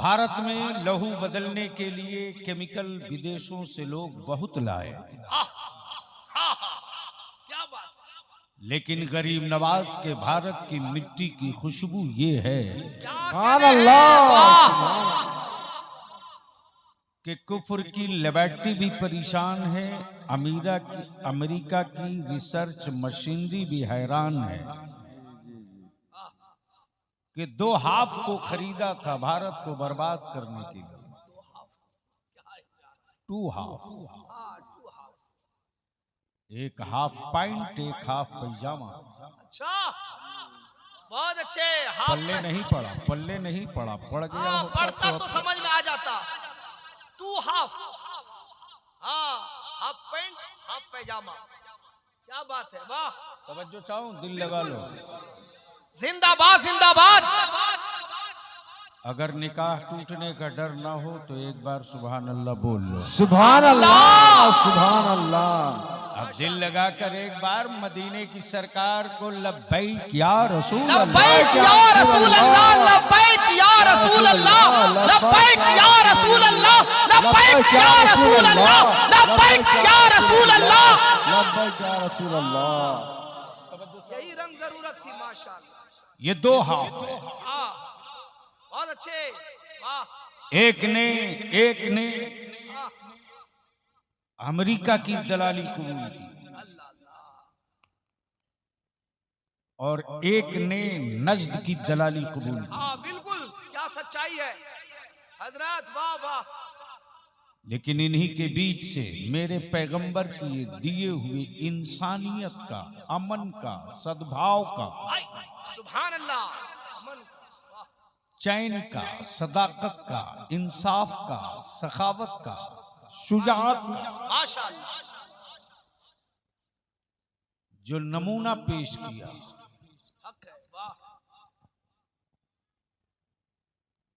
भारत में लहू बदलने के लिए केमिकल विदेशों से लोग बहुत लाए, क्या बात। लेकिन गरीब नवाज के भारत की मिट्टी की खुशबू ये है कि कुफ्र की लेबोरेटरी भी परेशान है, अमेरिका की रिसर्च मशीनरी भी हैरान है कि 2 हाफ को खरीदा था भारत को बर्बाद करने के लिए। 2 हाफ, एक हाफ पैंट, एक हाफ पैजामा। अच्छा, बहुत अच्छे। पल्ले नहीं पड़ा, पल्ले नहीं पड़ा, पड़ गया होता पढ़ता तो समझ में आ जाता। 2 हाफ, हाँ, हाफ पैंट हाफ पैजामा। क्या बात है, वाह। तवज्जो चाहो, दिल लगा लो। जिंदाबाद जिंदाबाद। अगर निकाह टूटने का डर ना हो तो एक बार सुभान अल्लाह बोल लो। सुभान अल्लाह, सुभान अल्लाह। अब दिल लगाकर एक बार मदीने की सरकार को लब्बैक या रसूल अल्लाह, लब्बैक या रसूल अल्लाह, लब्बैक या रसूल अल्लाह, लब्बैक या रसूल अल्लाह, लब्बैक या रसूल अल्लाह, लब्बैक या रसूल अल्लाह, लब्बैक या रसूल अल्लाह। यही रंग जरूरत थी, माशाअल्लाह। ये 2 हाफ है। हाँ, बहुत अच्छे, वाह। एक ने अमेरिका की दलाली कबूल की और एक ने नज्द की दलाली कबूल की। हाँ बिल्कुल, क्या सच्चाई है हजरत, वाह वाह। लेकिन इन्हीं के बीच से मेरे पैगंबर की ये दिए हुए इंसानियत का, अमन का, सद्भाव का, सुभान अल्लाह, अमन का, वाह। चैन का, सदाकत का, इंसाफ का, सखावत का, शुजाअत का माशाअल्लाह, जो नमूना पेश किया, हक है, वाह।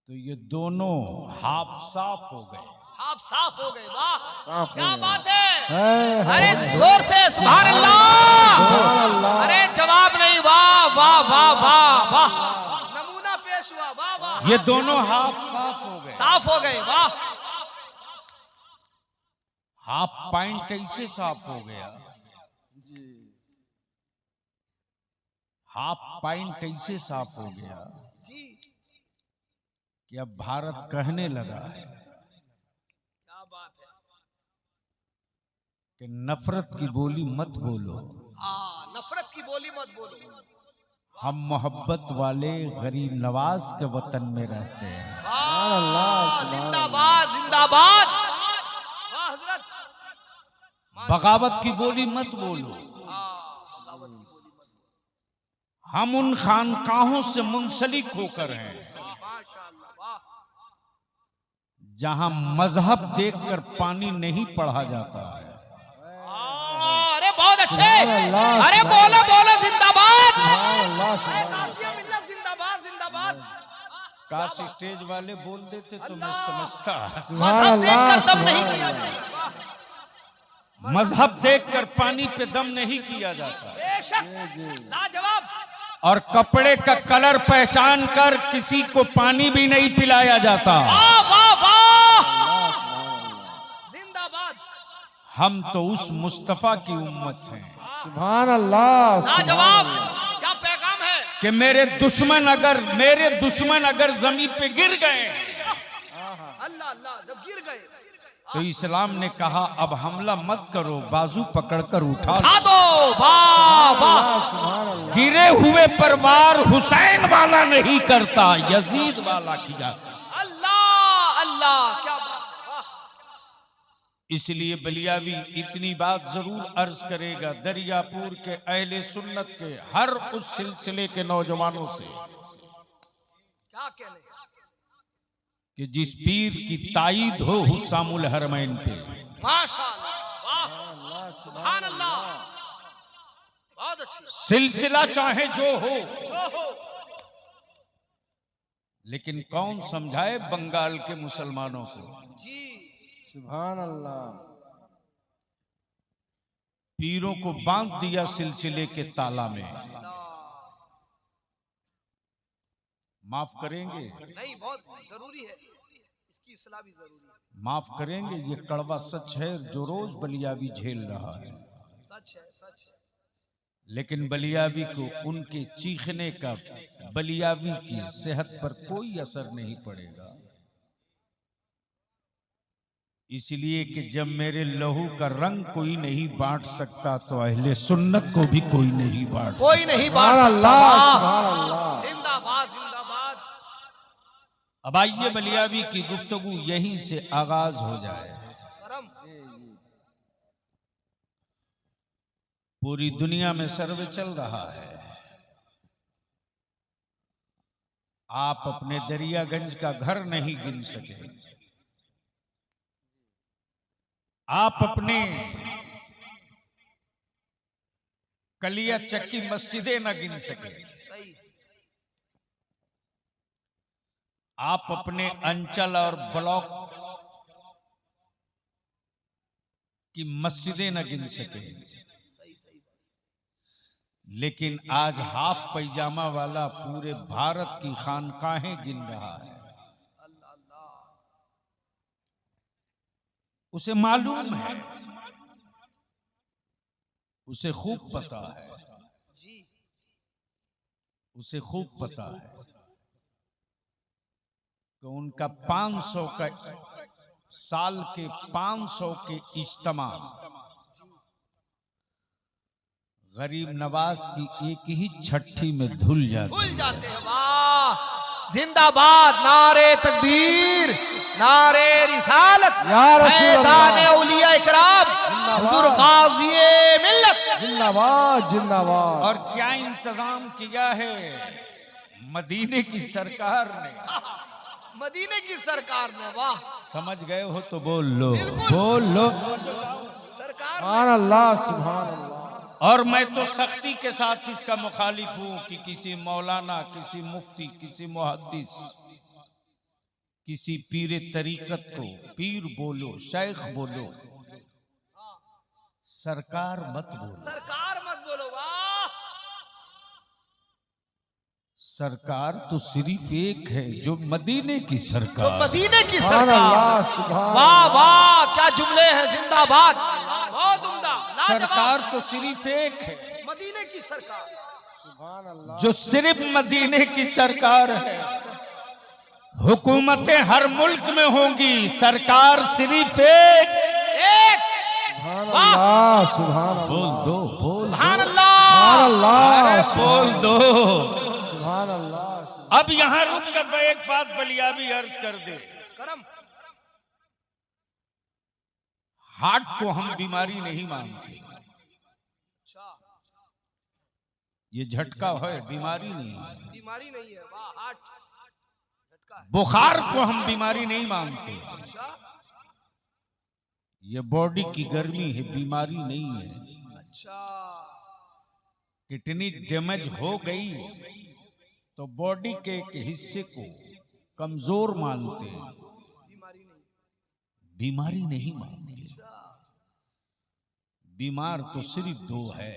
तो ये दोनों हाफ साफ हो गए। आप साफ हो गए, वाह, साफ हो क्या गए। बात है। है। अरे जोर से सुभान अल्लाह। अरे जवाब नहीं, वाह वाह वाह वाह वाह। नमूना पेश हुआ, वाह वाह। ये दोनों हाफ साफ हो गए। साफ हो गए, वाह। हाफ पैंट ऐसे साफ हो गया, हाफ पैंट ऐसे साफ हो गया कि अब भारत कहने लगा है क्या बात है। कि नफरत की बोली मत बोलो, नफरत की बोली मत बोलो। हम मोहब्बत वाले गरीब नवाज के वतन में रहते हैं। वाह, जिंदाबाद जिंदाबाद, वाह हजरत। बगावत की बोली मत बोलो। हम उन खानकाहों से मुंसलिक होकर हैं माशाअल्लाह, वाह। जहां मजहब देखकर पानी नहीं पढ़ा जाता है। अरे बहुत अच्छे, अरे बोलो बोलो जिंदाबाद। जिंदाबाद जिंदाबाद। काश स्टेज वाले बोल देते तो मैं समझता। मजहब देखकर दम नहीं किया जाता। मजहब देखकर पानी पे दम नहीं किया जाता, बेशक, लाजवाब। और कपड़े का कलर पहचान कर किसी को पानी भी नहीं पिलाया जाता। वाह वाह वाह, जिंदाबाद। हम तो उस मुस्तफा की उम्मत हैं सुभान अल्लाह, लाजवाब, क्या पैगाम है। कि मेरे दुश्मन अगर जमीन पे गिर गए अल्लाह अल्लाह, जब गिर गए तो इस्लाम ने कहा अब हमला मत करो, बाजू पकड़कर उठा उठा दो। वाह वाह, गिरे हुए पर वार हुसैन वाला नहीं करता, यजीद वाला किया। अल्लाह अल्लाह, क्या बात, वाह। इसलिए बलियावी इतनी बात जरूर अर्ज करेगा दरियापुर के अहले सुन्नत के हर उस सिलसिले के नौजवानों से क्या कहने, कि जिस पीर की ताईद हो हुस्सामुल हरमैन पे, माशाअल्लाह, वाह, सुभान अल्लाह, बहुत अच्छी। सिलसिला चाहे जो हो, लेकिन कौन समझाए बंगाल के मुसलमानों को। जी, सुभान अल्लाह। पीरों को बांध दिया सिलसिले के ताला में, माफ करेंगे? नहीं, बहुत जरूरी है, इसकी इस्लाह भी जरूरी है। माफ करेंगे? ये कड़वा सच है जो रोज बलियावी झेल रहा है। सच है, सच है। लेकिन बलियावी को उनके चीखने का बलियावी की सेहत पर कोई असर नहीं पड़ेगा, इसलिए कि जब मेरे लहू का रंग कोई नहीं बांट सकता तो अहले सुन्नत को भी कोई नहीं बांट सकता। कोई नहीं बांट सुभान सकता। अल्लाह, सुभान अल्लाह। जिंदाबाद, जिंदाबाद। अब आइए बलियावी की गुफ्तगू यहीं से आगाज हो जाए। करम। पूरी दुनिया में सर्वे चल रहा है, आप अपने दरियागंज का घर नहीं गिन सके, आप अपने कलिया चक्की मस्जिदें न गिन सके, सही। आप अपने अंचल और ब्लॉक की मस्जिदें न गिन सके, लेकिन आज हाफ पैजामा वाला पूरे भारत की खानकाहें गिन रहा है। उसे मालूम है, उसे खूब पता है, उसे खूब पता है कि उनका 500 का साल के 500 के इज्तिमा गरीब नवाज की एक ही छठी में धुल जाते हैं। वाह, जिंदाबाद, नारे तकबीर, नारे रिसालत, या रसूल अल्लाह, फैज़ान औलिया इकराम, हुजूर गाज़िए मिल्लत, जिंदाबाद जिंदाबाद। और क्या इंतजाम किया है मदीने की सरकार ने, मदीने की सरकार ने। वाह, समझ गए हो तो बोल लो, बिल्कुल। बोल लो। सरकार। सुभान अल्लाह, सुभान अल्लाह। और मैं तो सख्ती के साथ इसका मुखालिफ हूं कि किसी मौलाना, किसी मुफ्ती, किसी मुहद्दिस, किसी पीर तरीकत को पीर बोलो, शेख बोलो, सरकार मत बोलो। सरकार मत बोलो। वाह, सरकार तो सिर्फ एक है, जो मदीने की जो सरकार। मदीने की सुभान सरकार। अल्लाह, सुभान वाह वाह, क्या जुमले हैं। जिंदाबाद, बहुत उम्दा, सरकार तो सिर्फ एक है, मदीने की सरकार। सुभान अल्लाह। जो सिर्फ मदीने की सरकार है। हुकूमतें हर मुल्क में होंगी, सरकार सिर्फ एक। सुभान अल्लाह, सुभान अल्लाह। बोल दो, बोल सुभान दो, अल्लाह। अल्लाह, अरे बोल दो। सुभान अल्लाह। अब यहाँ रुक कर मैं एक बात बलियावी अर्ज कर दे। करम। हार्ट को हम बीमारी नहीं मानते, ये झटका है, बीमारी नहीं है। बीमारी नहीं है। वाह, हार्ट झटका है। बुखार को हम बीमारी नहीं मानते, अच्छा, ये बॉडी की गर्मी है, बीमारी नहीं है। अच्छा। कितनी डैमेज हो गई तो बॉडी के एक हिस्से को कमजोर मानते हैं, बीमारी नहीं। बीमारी नहीं मानते। बीमार तो सिर्फ दो है,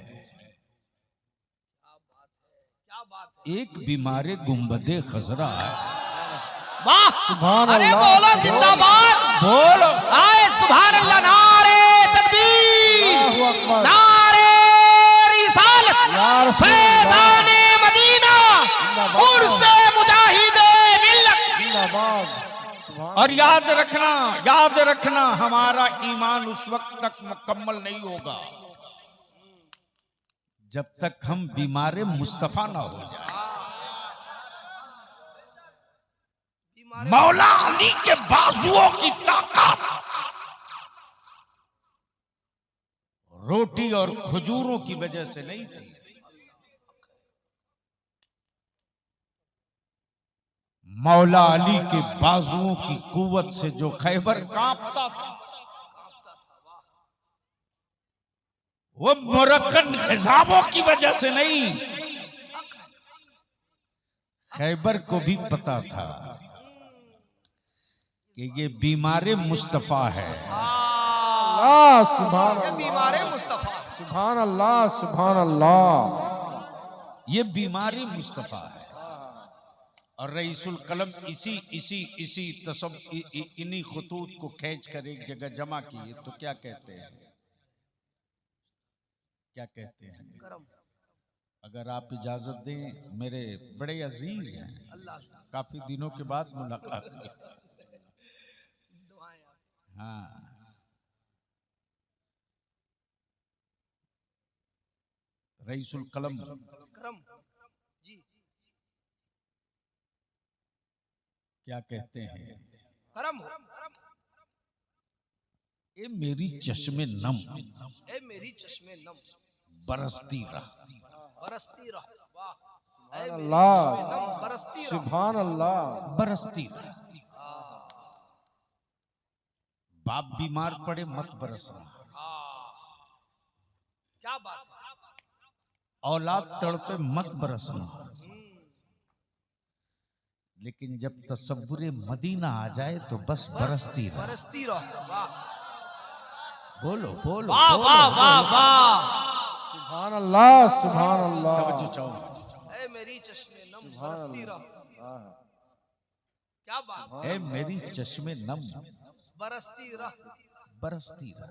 क्या बात है। एक बीमारे गुंबदे खजरा है। वाह, सुभान अरे अल्लाह, बोलो जिंदाबाद, बोलो आए सुभान अल्लाह, नारे तकबीर, अल्लाहु अकबर। नारे रिसालत, या रसूल फैज़ाने मदीना, उर्से मुजाहिदे मिल्लत। जिंदाबाद। सुभान और याद रखना हमारा ईमान उस वक्त तक मुकम्मल नहीं होगा जब तक हम बीमारे मुस्तफा ना हो जाए। मौला अली के बाजुओं की ताकत रोटी और खजूरों की वजह से नहीं थी, मौला अली के बाजुओं की कुव्वत से जो खैबर कांपता था, वो मुरक्कन हिजाबों की वजह से नहीं, खैबर को भी पता था कि ये बीमारे मुस्तफा है। अल्लाह, सुभान ये अल्लाह, बीमारे मुस्तफा। सुभान अल्लाह, सुभान अल्लाह। ये बीमारी मुस्तफा है। और रईसुल कलम इसी इन्हीं खतूत को खींच कर एक जगह जमा किए तो क्या कहते हैं, क्या कहते हैं? अगर आप इजाजत दें, मेरे बड़े अजीज हैं, काफी दिनों के बाद मुलाकात हुई। हाँ, रईसुल कलम क्या कहते हैं? करम ए मेरी चश्मे नम, ए मेरी चश्मे नम बरसती रह, बरसती रह। वाह, सुभान अल्लाह, बरसती रह। सुभान अल्लाह। बरसती रह। बाप बीमार पड़े मत बरसना, क्या बात है। औलाद तड़पे मत बरसना, लेकिन जब तसव्वुरे मदीना आ जाए तो बस बरसती रह। बरसती रह। वाह बोलो बोलो वाह बोलो, वाह वाह वाह। सुभान अल्लाह, सुभान अल्लाह। तवज्जो चाहो। ए मेरी चश्मे नम बरसती रह। क्या बात। ए मेरी चश्मे नम बरसती रह। बरसती रह।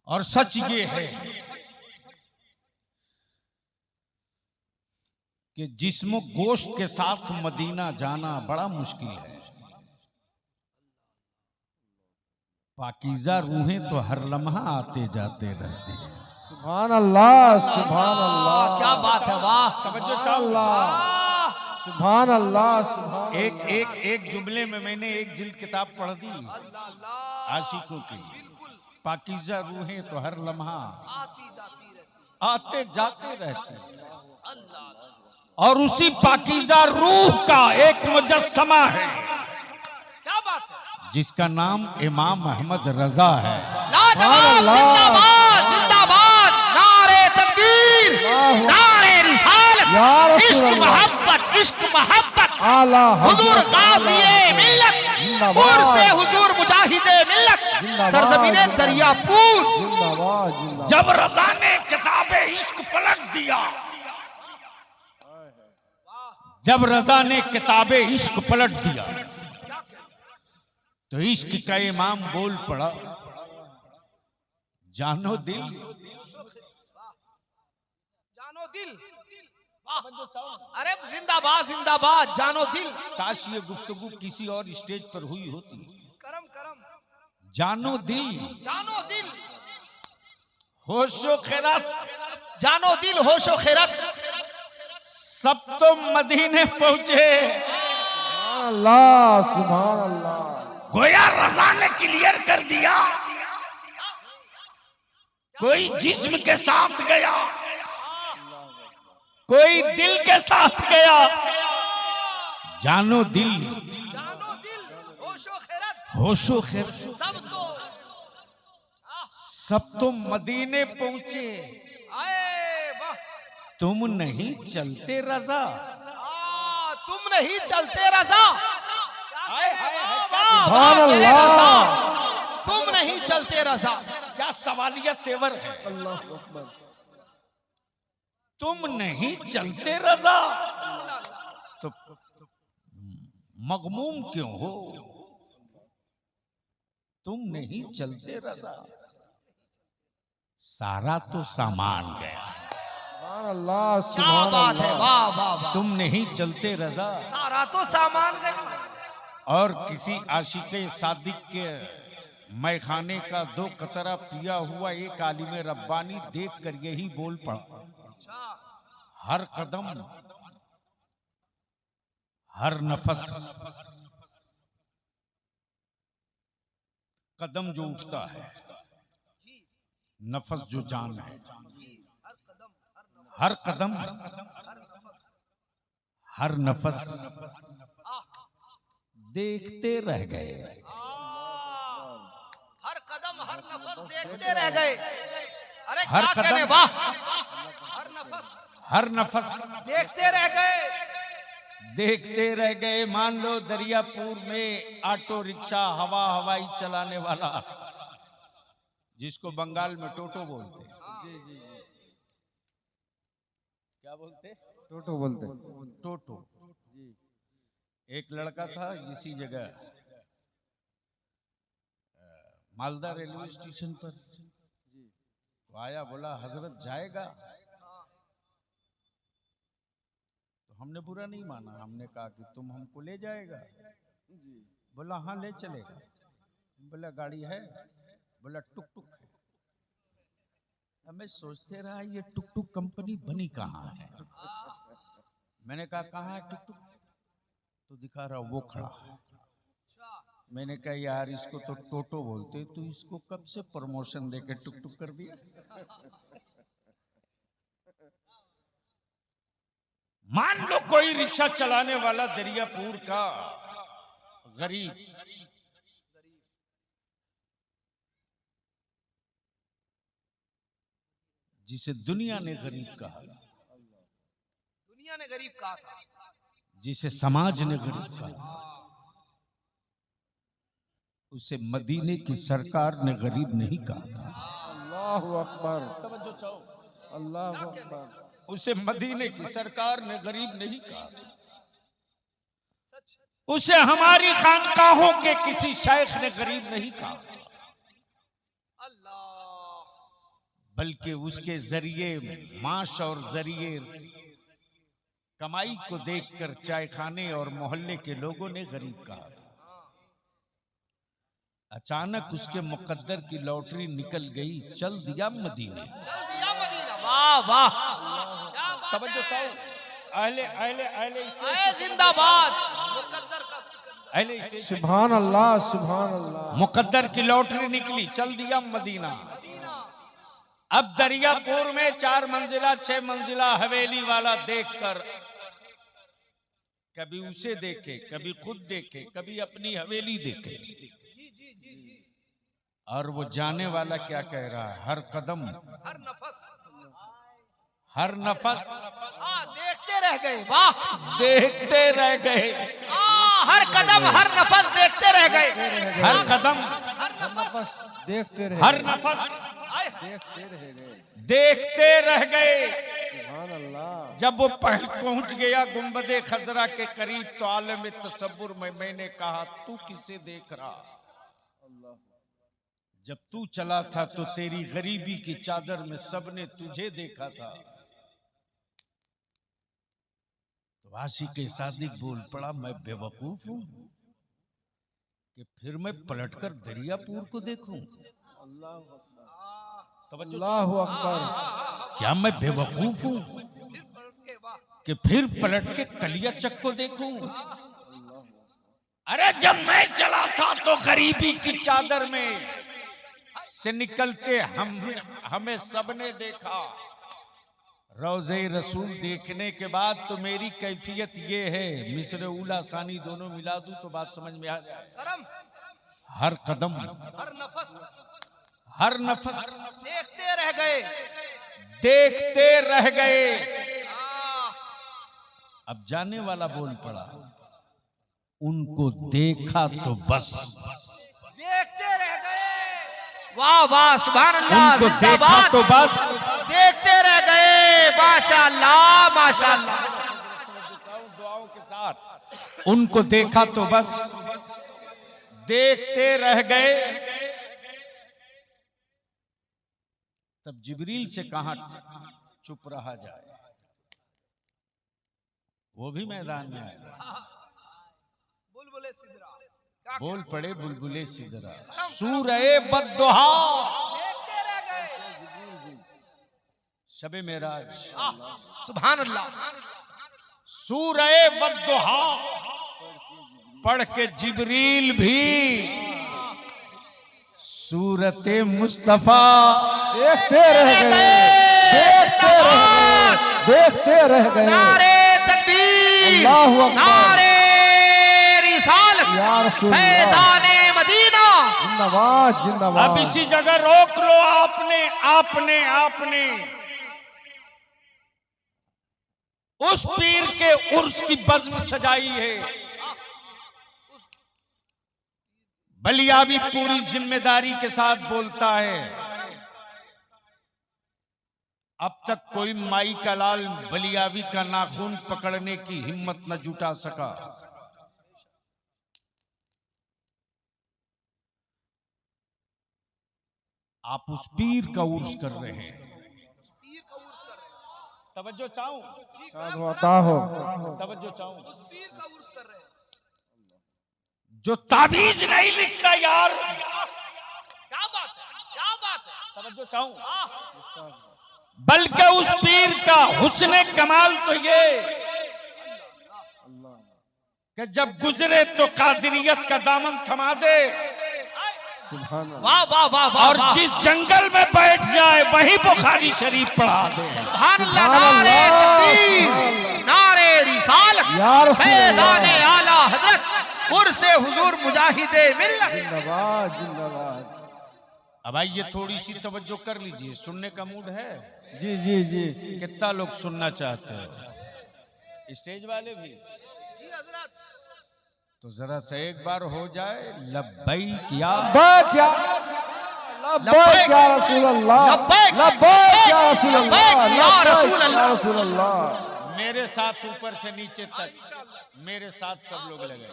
और सच ये है कि जिस्म गोश्त के साथ मदीना जाना बड़ा मुश्किल है। पाकीज़ा रूहें तो हर लम्हा आते जाते रहते हैं। सुभान अल्लाह, सुभान अल्लाह। क्या बात है। वाह, तवज्जो चाहो। सुभान अल्लाह, सुभान। एक जुमले में मैंने एक जिल्द किताब पढ़ दी आशिकों की। पाकीज़ा रूहें तो हर लम्हा आते जाते रहती हैं। और उसी पाकीज़ा रूह का एक मुजस्समा है, क्या बात है। जिसका नाम इमाम अहमद रजा है। लाजवाब, जिंदाबाद जिंदाबाद। नारे तकबीर, नारे रिसालत। इश्क मोहब्बत, इश्क मोहब्बत। आला हुजूर गाज़ी-ए मिल्लत, और से हुजूर मुजाहिदे मिल्लत, सरजमीने दरियापुर। जिंदाबाद, जिंदाबाद। जब रजा ने किताबे इश्क पलट दिया, जब रजा ने किताबे इश्क पलट दिया, तो इश्क का इमाम बोल पड़ा, जानो दिल, जानो दिल। अरे जिंदाबाद जिंदाबाद, जानो दिल। काश ये गुफ्तगू किसी और स्टेज पर हुई होती। करम करम। जानो दिल, जानो दिल, होशो खैरात, जानो दिल, होशो खैरत। सब तो मदीने पहुंचे। सुभान अल्लाह, सुभान अल्लाह। गोया रजा ने क्लियर कर दिया, कोई जिस्म के साथ गया, कोई दिल के साथ गया। जानो दिल, जानो दिल, होशो खैरत। होशो खैर, सब सब तो मदीने पहुंचे, आए। वाह, तुम नहीं चलते रजा। तुम नहीं चलते रजा। सुभान अल्लाह। तुम नहीं चलते रजा। क्या सवालिया तेवर है। अल्लाह अकबर। तुम नहीं चलते रजा, तो मगमूम क्यों हो? तुम नहीं चलते रजा, सारा तो सामान गया। सुभान अल्लाह, क्या सुभान बात है। अल्लाह। वाह वाह वाह। तुम नहीं चलते रजा। सारा तो सामान गया। और किसी आशिक़े सादिक के मैखाने का 2 कतरा पिया हुआ एक आलिम रब्बानी देख कर यही बोल पड़ा, हर कदम, हर नफस, कदम जो उठता है, नफस जो जान है, हर कदम, हर नफस देखते रह गए। हर कदम हर नफस देखते रह गए। अरे हर क्या कदम, कहने। वाह, हर नफस हर नफस देखते रह गए। देखते रह गए। मान लो दरियापुर में ऑटो रिक्शा, हवाई चलाने वाला, जिसको बंगाल में टोटो बोलते हैं। क्या बोलते? टोटो बोलते हैं। टोटो। एक लड़का था इसी जगह मालदा रेलवे स्टेशन पर, तो आया, बोला हजरत जाएगा? तो हमने बुरा नहीं माना, हमने कहा कि तुम हमको ले जाएगा? बोला हाँ ले चलेगा। बोला गाड़ी है? बोला टुक टुक है। मैं सोचते रहा ये टुक टुक कंपनी बनी कहाँ है। मैंने कहा कहाँ है टुक टुक? तो दिखा रहा वो खड़ा है। मैंने कहा यार इसको तो टोटो बोलते, तो इसको कब से प्रमोशन देके टुक टुक कर दिया। मान लो कोई रिक्शा चलाने वाला दरियापुर का गरीब जिसे दुनिया ने गरीब कहा, दुनिया ने गरीब कहा था, जिसे समाज ने गरीब कहा, उसे मदीने की सरकार ने गरीब नहीं कहा था। अल्लाह अकबर, अल्लाह अकबर। उसे मदीने की सरकार ने गरीब नहीं कहा। उसे हमारी खानकाहों के किसी शेख ने गरीब नहीं कहा, बल्कि उसके जरिए माश और जरिए कमाई को देखकर चाय खाने और मोहल्ले के लोगों ने गरीब कहा था। अचानक उसके मुकद्दर की लॉटरी निकल गई, चल दिया मदीने। वाह वाह, तवज्जो चाहो, अहले अहले अहले जिंदाबाद, मुकद्दर का अहले स्टेज। सुभान अल्लाह, सुभान अल्लाह। मुकद्दर की लॉटरी निकली, चल दिया मदीना। अब दरियापुर में 4 मंजिला 6 मंजिला हवेली वाला देखकर कभी उसे देखे, कभी खुद देखे, कभी अपनी हवेली देखे, और वो जाने वाला क्या कह रहा है, हर कदम हर नफस, हर नफस देखते रह गए। वाह, देखते रह गए, हर कदम हर नफस देखते रह गए। हर कदम हर नफस देखते रहे, हर नफस देखते रह गए। देखते रह गए। सुभान अल्लाह। जब वो पहुंच गया गुंबदे खजरा के करीब, तो आलम तसव्वुर में मैंने कहा तू किसे देख रहा? जब तू चला था तो तेरी गरीबी की चादर में सबने तुझे देखा था। तो आशिक़ सादिक बोल पड़ा, मैं बेवकूफ हूं कि फिर मैं पलटकर दरियापुर को देखूं? अल्लाह अकबर। क्या मैं बेवकूफ हूं कि फिर पलट के कलियाचक को देखूं? अरे जब मैं चला था तो गरीबी की चादर में से निकलते हमें सबने देखा। रोज़े रसूल देखने के बाद तो मेरी कैफियत ये है, मिस्र उला सानी दोनों मिला दूं तो बात समझ में आ जाए। हर कदम हर नफस हर नफस देखते रह गए, देखते रह गए। अब जाने वाला बोल पड़ा, उनको देखा तो बस, देखते रह गए। वाह वाह, सुभान अल्लाह, उनको देखा जिंदाबाद। तो बस, देखते रह गए। माशाअल्लाह माशाअल्लाह। दुआओं के साथ उनको देखा तो बस, देखते रह गए। तब जिब्रील से कहा चुप रहा जाए, वो भी मैदान में आए। बुलबुले सिदरा बोल पड़े बुलबुले सिदरा, सूरह बद्दुहा, देखते रह गए। शबे मेराज, सुभान अल्लाह। सूरह बद्दुहा पढ़ के जिब्रील भी सूरत मुस्तफा देखते रह गए, देखते रह गए, देखते रह गए। नारे तकबीर, अल्लाहु अकबर। नारे रिसालत, या रसूल अल्लाह। फैज़ाने मदीना। जिंदाबाद, जिंदाबाद। अब इसी जगह रोक लो। आपने आपने आपने उस पीर के उर्स की बज़्म सजाई है। बलिया भी पूरी जिम्मेदारी के साथ बोलता है, अब तक कोई माई का लाल बलियावी का नाखून पकड़ने की हिम्मत न जुटा सका। आप उस पीर का उर्स कर रहे हैं। तवज्जो चाहूं, तवज्जो चाहूं। जो ताबीज नहीं लिखता यार, क्या बात है, क्या बात है। तवज्जो चाहूं, बल्कि उस पीर का हुस्ने कमाल तो ये कि जब गुजरे तो कादिरियत का दामन थमा दे, वाह वाह वाह वाह। और जिस जंगल में बैठ जाए वही बुखारी शरीफ पढ़ा दे। सुभान अल्लाह। नारे तकबीर, नारे रिसालत, या रसूल अल्लाह। फैज़ाने आला हजरत कुर्से हुजूर मुजाहिदे मिल्लत। जिंदाबाद जिंदाबाद। अब आइए थोड़ी सी तवज्जो कर लीजिए, सुनने का मूड है? जी जी जी। कितना लोग सुनना चाहते हैं? स्टेज वाले भी? तो जरा से एक बार हो जाए लब्बैक या लब्बैक या रसूल अल्लाह, लब्बैक या रसूल अल्लाह, लब्बैक या रसूल अल्लाह। मेरे साथ ऊपर से नीचे तक, मेरे साथ सब लोग लगे।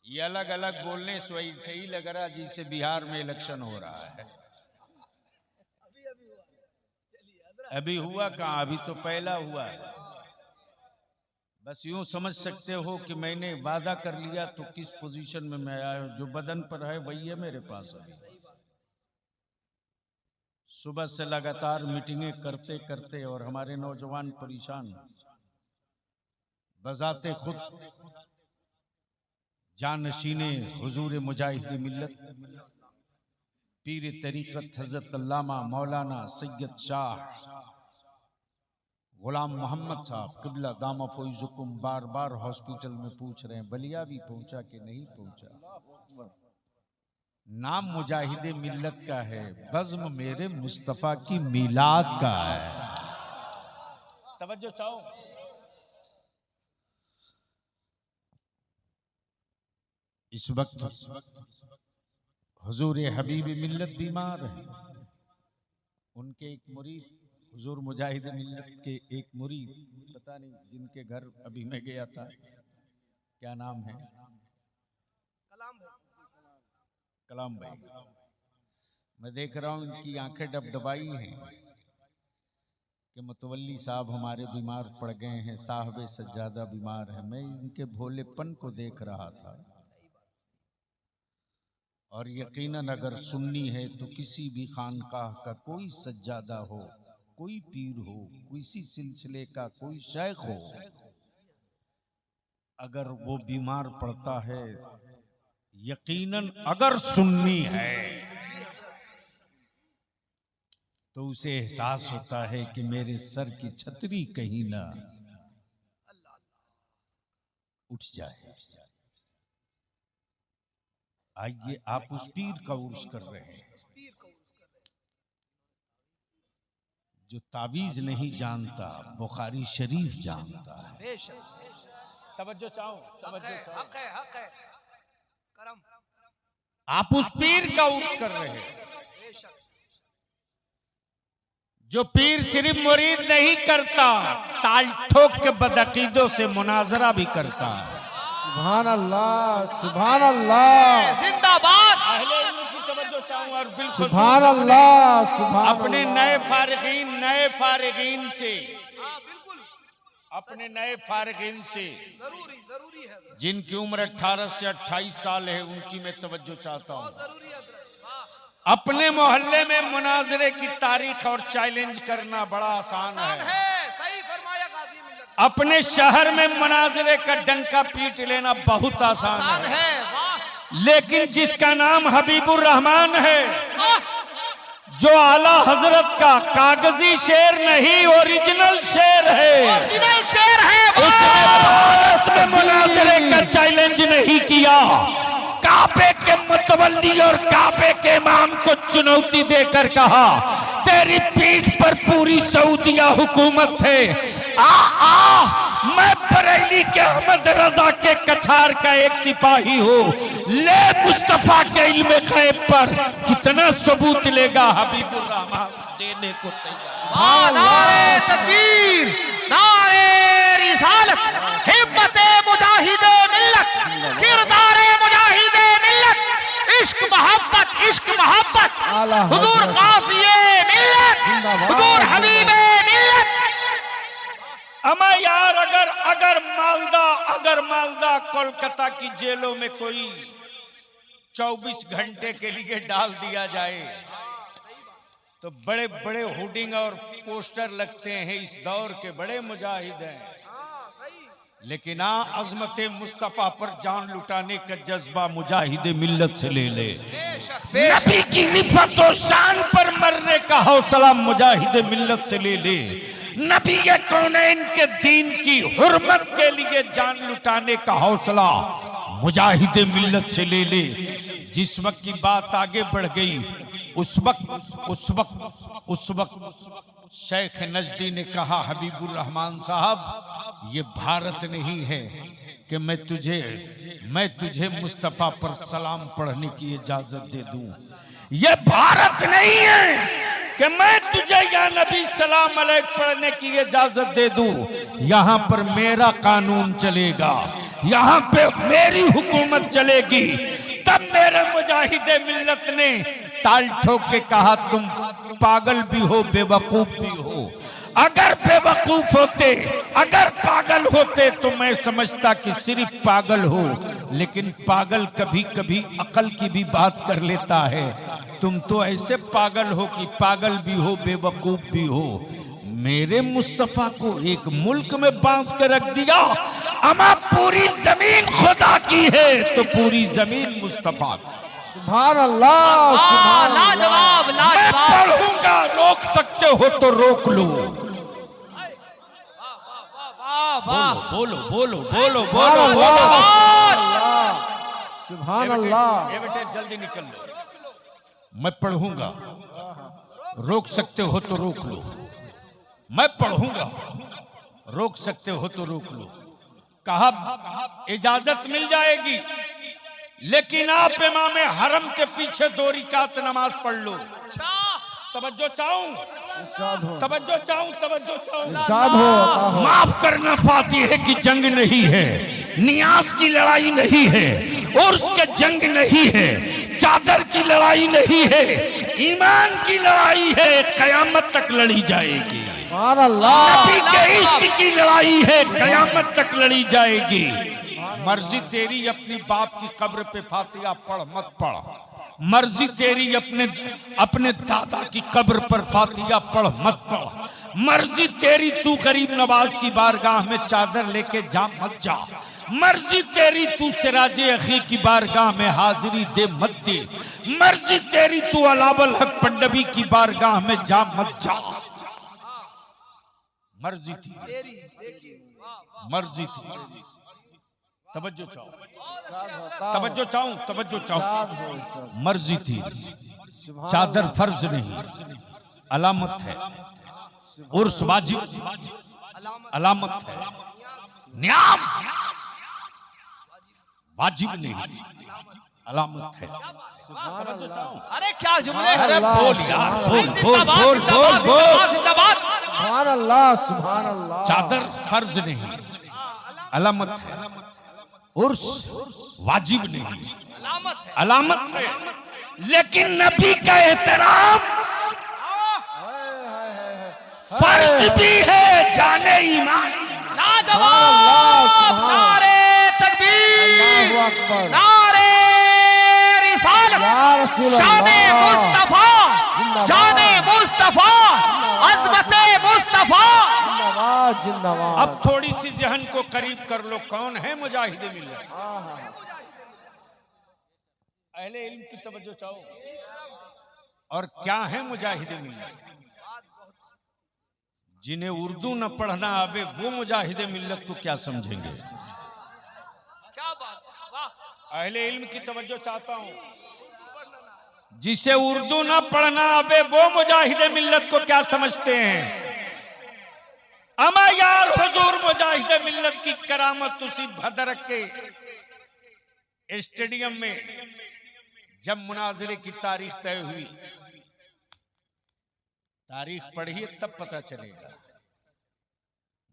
ये अलग अलग बोलने से ही लग रहा जैसे बिहार में इलेक्शन हो रहा है। अभी हुआ कहाँ, अभी तो पहला हुआ है। बस यूं समझ सकते हो कि मैंने वादा कर लिया तो किस पोजीशन में मैं आया हूं। जो बदन पर है वही है मेरे पास अभी। सुबह से लगातार मीटिंगें करते करते और हमारे नौजवान परेशान, बजाते खुद जानशीने हुजूर मुजाहिद मिल्लत पीर तरीक़त हज़रत अल्लामा मौलाना सैयद शाह गुलाम मोहम्मद साहब क़िबला दामा फ़ैज़ुकुम बार बार हॉस्पिटल में पूछ रहे हैं बलिया भी पहुंचा कि नहीं पहुंचा। नाम मुजाहिदे मिल्लत का है, बज़्म मेरे मुस्तफ़ा की मीलाद का है। तवज्जो चाहो। इस वक्त हुजूर हबीब मिल्लत बीमार है। उनके एक मुरीद हुजूर मुजाहिद मिल्लत के एक मुरीद, पता नहीं जिनके घर अभी मैं गया था, क्या नाम है? कलाम भाई। मैं देख रहा हूं इनकी आंखें डबडबाई हैं कि मुतवल्ली साहब हमारे बीमार पड़ गए हैं, साहब सज्जादा बीमार है। मैं इनके भोलेपन को देख रहा था और यकीनन अगर सुन्नी है तो किसी भी खानकाह का कोई सज्जादा हो, कोई पीर हो, किसी सिलसिले का कोई शेख हो, अगर वो बीमार पड़ता है, यकीनन अगर सुन्नी है तो उसे एहसास होता है कि मेरे सर की छतरी कहीं ना उठ जाए। आइए आप उस पीर का उर्स कर रहे हैं जो तावीज नहीं जानता, बुखारी शरीफ जानता है। तवज्जो चाहो, तवज्जो चाहो। हक है, हक है। करम। आप उस पीर का उर्स कर रहे हैं जो पीर सिर्फ मुरीद नहीं करता, ताल ठोक के बदअकीदों से मुनाजरा भी करता है। सुभान अल्लाह, सुभान अल्लाह, जिंदाबाद। अहले इल्म की तवज्जो चाहूं और बिल्कुल सुभान अल्लाह, सुभान अपने नए फारिगीन से, अपने नए फारिगीन से जरूरी है। जिनकी उम्र 18 से 28 साल है, उनकी मैं तवज्जो चाहता हूं। अपने मोहल्ले में मुनाजरे की तारीख और चैलेंज करना बड़ा आसान है। सही फरमाया गाजी मिल्लत। अपने शहर में मुनाजरे का डंका पीट लेना बहुत आसान है। लेकिन जिसका नाम हबीबुर रहमान है, जो आला हजरत का कागजी शेर नहीं ओरिजिनल शेर है, ओरिजिनल शेर है, उसने भारत में मुनाजरे का चैलेंज नहीं किया। काबे के मुतवल्ली और काबे के इमाम को चुनौती देकर कहा, तेरी पीठ पर पूरी सऊदिया हुकूमत है, आ मैं बरेली के अहमद रजा के कछार का एक सिपाही हूँ। ले मुस्तफा के इल्म गैब पर कितना सबूत लेगा हबीबुर रहमान देने को तैयार। नारे तकबीर, नारे रिसालत, हिम्मते मुजाहिदे मिल्लत, किरदारे मुजाहिदे मिल्लत, इश्क मोहब्बत हुजूर कासिए मिल्लत, हुजूर हबीबे मिल्लत। अमा यार अगर मालदा कोलकाता की जेलों में कोई 24 घंटे के लिए डाल दिया जाए तो बड़े बड़े होर्डिंग और पोस्टर लगते हैं, इस दौर के बड़े मुजाहिद हैं। लेकिन अजमत मुस्तफा पर जान लुटाने का जज्बा मुजाहिद मिल्लत से ले ले। नबी की रिफत और शान पर मरने का हौसला मुजाहिद मिल्लत से ले ले। नबी के कौनैन के दीन की हुर्मत के लिए जान लुटाने का हौसला मुजाहिद मिल्लत से ले ले। जिस वक्त की बात आगे बढ़ गई उस वक्त शेख नजदी ने कहा, हबीबुर रहमान साहब ये भारत नहीं है कि मैं तुझे मुस्तफा पर सलाम पढ़ने की इजाजत दे दूं। ये भारत नहीं है कि मैं तुझे या नबी सलाम अलैक पढ़ने की इजाजत दे दूं। यहां पर मेरा कानून चलेगा, यहां पे मेरी हुकूमत चलेगी। तब मेरे मुजाहिदे मिल्लत ने ताल ठोक के कहा, तुम पागल भी हो बेवकूफ भी हो। अगर बेवकूफ होते, अगर पागल होते तो मैं समझता कि सिर्फ पागल हो, लेकिन पागल कभी कभी अकल की भी बात कर लेता है। तुम तो ऐसे पागल हो कि पागल भी हो बेवकूफ भी हो। मेरे मुस्तफा को एक मुल्क में बांध कर रख दिया। अमा पूरी जमीन खुदा की है तो पूरी जमीन मुस्तफा की। सुभान अल्लाह, सुभान अल्लाह। लाजवाब, मैं लाजवाब। पढ़ूंगा, रोक सकते हो तो रोक लो। बोलो बोलो बोलो बोलो बोलो। सुभान अल्लाह। ये बेटे जल्दी निकल लो। मैं पढ़ूंगा, रोक सकते हो तो रोक लो। मैं पढ़ूंगा, रोक सकते हो तो रोक लो। कहा इजाजत मिल जाएगी, लेकिन आप इमाम हरम के पीछे 2 रकात नमाज पढ़ लो। तवज्जो चाहूं, तवज्जो चाहूं, तवज्जो चाहूं। माफ करना, फातिह की जंग नहीं है, नियाज की लड़ाई नहीं है, उर्स के जंग नहीं है, चादर की लड़ाई नहीं है, ईमान की लड़ाई है, कयामत तक लड़ी जाएगी। नबी के इश्क की लड़ाई है, कयामत तक लड़ी जाएगी। मर्जी तेरी अपनी बाप की कब्र पे फातिहा पढ़ मत पढ़। मर्जी तेरी अपने दादा की कब्र पर फातिहा पढ़ मत पढ़। मर्जी तेरी तू गरीब नवाज की बारगाह में चादर लेके जा मत जा। मर्जी तेरी तू सिराजे अखी की बारगाह में हाजिरी दे मत दे। मर्जी तेरी तू अलावल हक पंडवी की बारगाह में जा मत जा। मर्जी थी, मर्जी थी। तवज्जो चाहो, तवज्जो चाहूं, तवज्जो चाहूं। मर्जी थी, चादर फर्ज नहीं, अलामत है। उर्स वाजिब, अलामत है। न्याज वाजिब नहीं, अलामत है। अरे क्या जुमले। अरे बोल यार, बोल बोल बोल बोल बोल। सुभान अल्लाह, सुभान अल्लाह। चादर फर्ज नहीं, अलामत है। उर्स वाजिब नहीं, अलामत है। लेकिन नबी का एहतराम फर्ज भी है, जाने ईमान। लाजवाब। नारे तकबीर, नारे रिसालत, शाने मुस्तफा, जाने मुस्तफा, अज़मते मुस्तफा। जिंदाबाद। अब थोड़ी सी जहन को करीब कर लो, कौन है मुजाहिदे मिल्लत? अहले इल्म की तवज्जो चाहो। और क्या है मुजाहिदे मिल्लत? जिन्हें उर्दू न पढ़ना आवे वो मुजाहिदे मिल्लत को क्या समझेंगे? क्या बात, वाह। अहले इल्म की तवज्जो चाहता हूं। जिसे उर्दू न पढ़ना आवे वो मुजाहिदे मिल्लत को क्या समझते हैं? अमा यार हुजूर मुजाहिद मिल्लत की करामत उसी भदरक के स्टेडियम में जब मुनाजरे की तारीख तय हुई, तारीख पढ़िए तब पता चलेगा।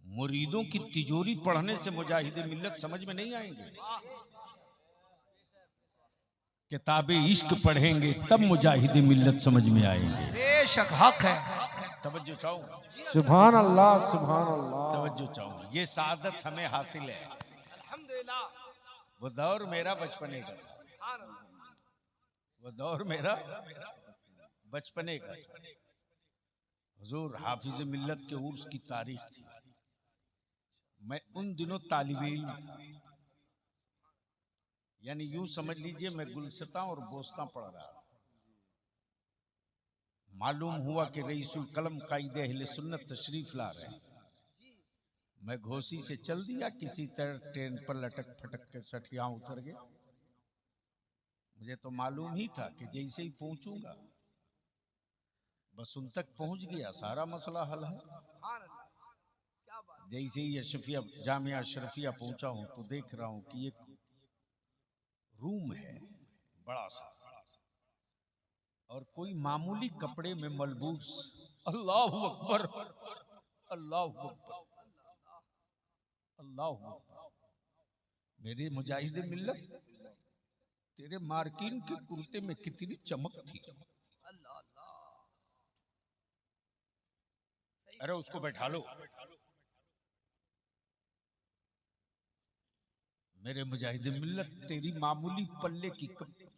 मुरीदों की तिजोरी पढ़ने से मुजाहिद मिल्लत समझ में नहीं आएंगे। किताबे इश्क पढ़ेंगे तब मुजाहिद मिल्लत समझ में आएंगे। बेशक हक है। तवज्जो चाहो, सुभान अल्लाह, सुभान अल्लाह। तवज्जो चाहो, ये सादत हमें हासिल है। अल्हम्दुलिल्लाह। वो दौर मेरा बचपने का था, वो दौर मेरा बचपने का। हुजूर हाफिज मिल्लत के उर्स की तारीख थी। मैं उन दिनों तालिबे इल्म था, यानी यूं समझ लीजिए मैं गुलसिता और बोस्ता पढ़ रहा था। मालूम हुआ कि रईसुल कलम कायदे अहले सुन्नत तशरीफ ला रहे हैं। मैं घोसी से चल दिया, किसी तरह ट्रेन पर लटक फटक के सठिया उतर गया। मुझे तो मालूम ही था कि जैसे ही पहुंचूंगा बस उन तक पहुंच गया, सारा मसला हल है। जैसे ही अशरफिया जामिया अशरफिया पहुंचा हूं तो देख रहा हूं कि एक रूम है बड़ा सा, और कोई मामूली कपड़े में मलबूस, अल्लाह अकबर, अल्लाह अकबर, अल्लाह अकबर। मेरे मुजाहिद मिल्लत, तेरे मार्किन के कुर्ते में कितनी चमक थी। अरे उसको बैठा लो। मेरे मुजाहिद मिल्लत, तेरी मामूली पल्ले की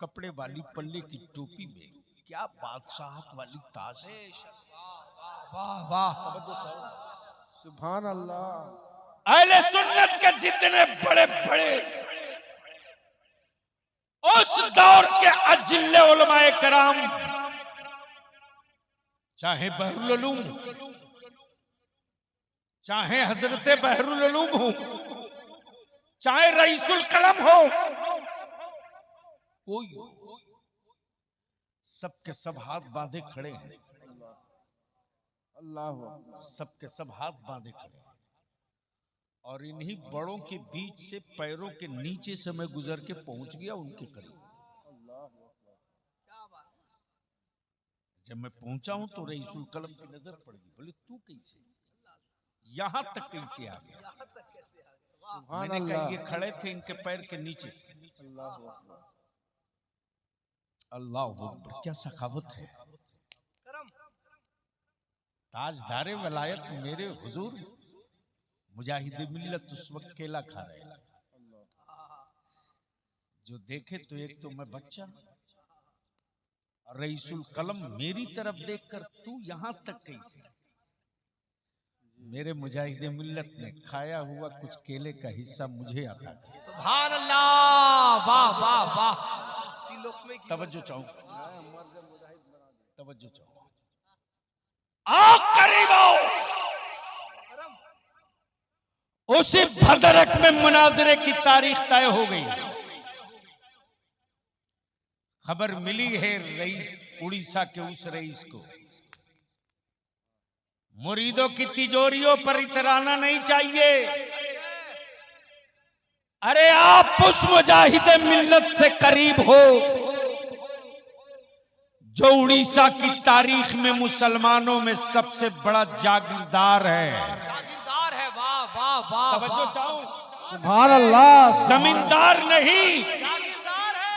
कपड़े वाली पल्ले की टोपी में क्या बादशाहत वाली ताज है। वाह वाह। सुभान अल्लाह। अहले सुन्नत के जितने बड़े बड़े उस दौर के अजिल्ले उलमाए कराम, चाहे बहरुल उलूम, चाहे हजरत बहरुल उलूम हो, चाहे रईसुल कलम हो, कोई सबके सब हाथ बांधे खड़े हैं। अल्लाह, सबके सब हाथ बांधे खड़े हैं। और इन्हीं बड़ों के बीच से पैरों के नीचे से मैं गुजर के पहुंच गया उनके करीब। जब मैं पहुंचा हूं तो रईसुल कलम की नजर पड़ गई। बोले तू कैसे यहां तक कैसे आ गया? मैंने कहा ये खड़े थे इनके पैर के नीचे से। अल्लाह अकबर, क्या सखावत है। ताजदारे वलायत मेरे हुजूर मुजाहिद मिल्लत उस वक्त केला खा रहे थे। जो देखे तो एक तो मैं बच्चा, रईसुल कलम मेरी तरफ देखकर तू यहां तक कैसे? मेरे मुजाहिद मिल्लत ने खाया हुआ कुछ केले का हिस्सा मुझे अता किया। सुभान अल्लाह। वाह वाह वाह। तवज्जो चाहूं, तवज्जो चाहूं। आओ करीब आओ। उसी भदरक में मुनाजरे की तारीख तय हो गई। खबर मिली है रईस उड़ीसा के उस रईस को। मुरीदों की तिजोरियों पर इतराना नहीं चाहिए। अरे आप उस मुजाहिद मिल्लत से करीब हो जो उड़ीसा की तारीख में मुसलमानों में सबसे बड़ा जागीरदार है। जागीरदार है। वाह वाह वाह। तवज्जो चाहो, सुभान अल्लाह। जमींदार नहीं, जागीरदार है।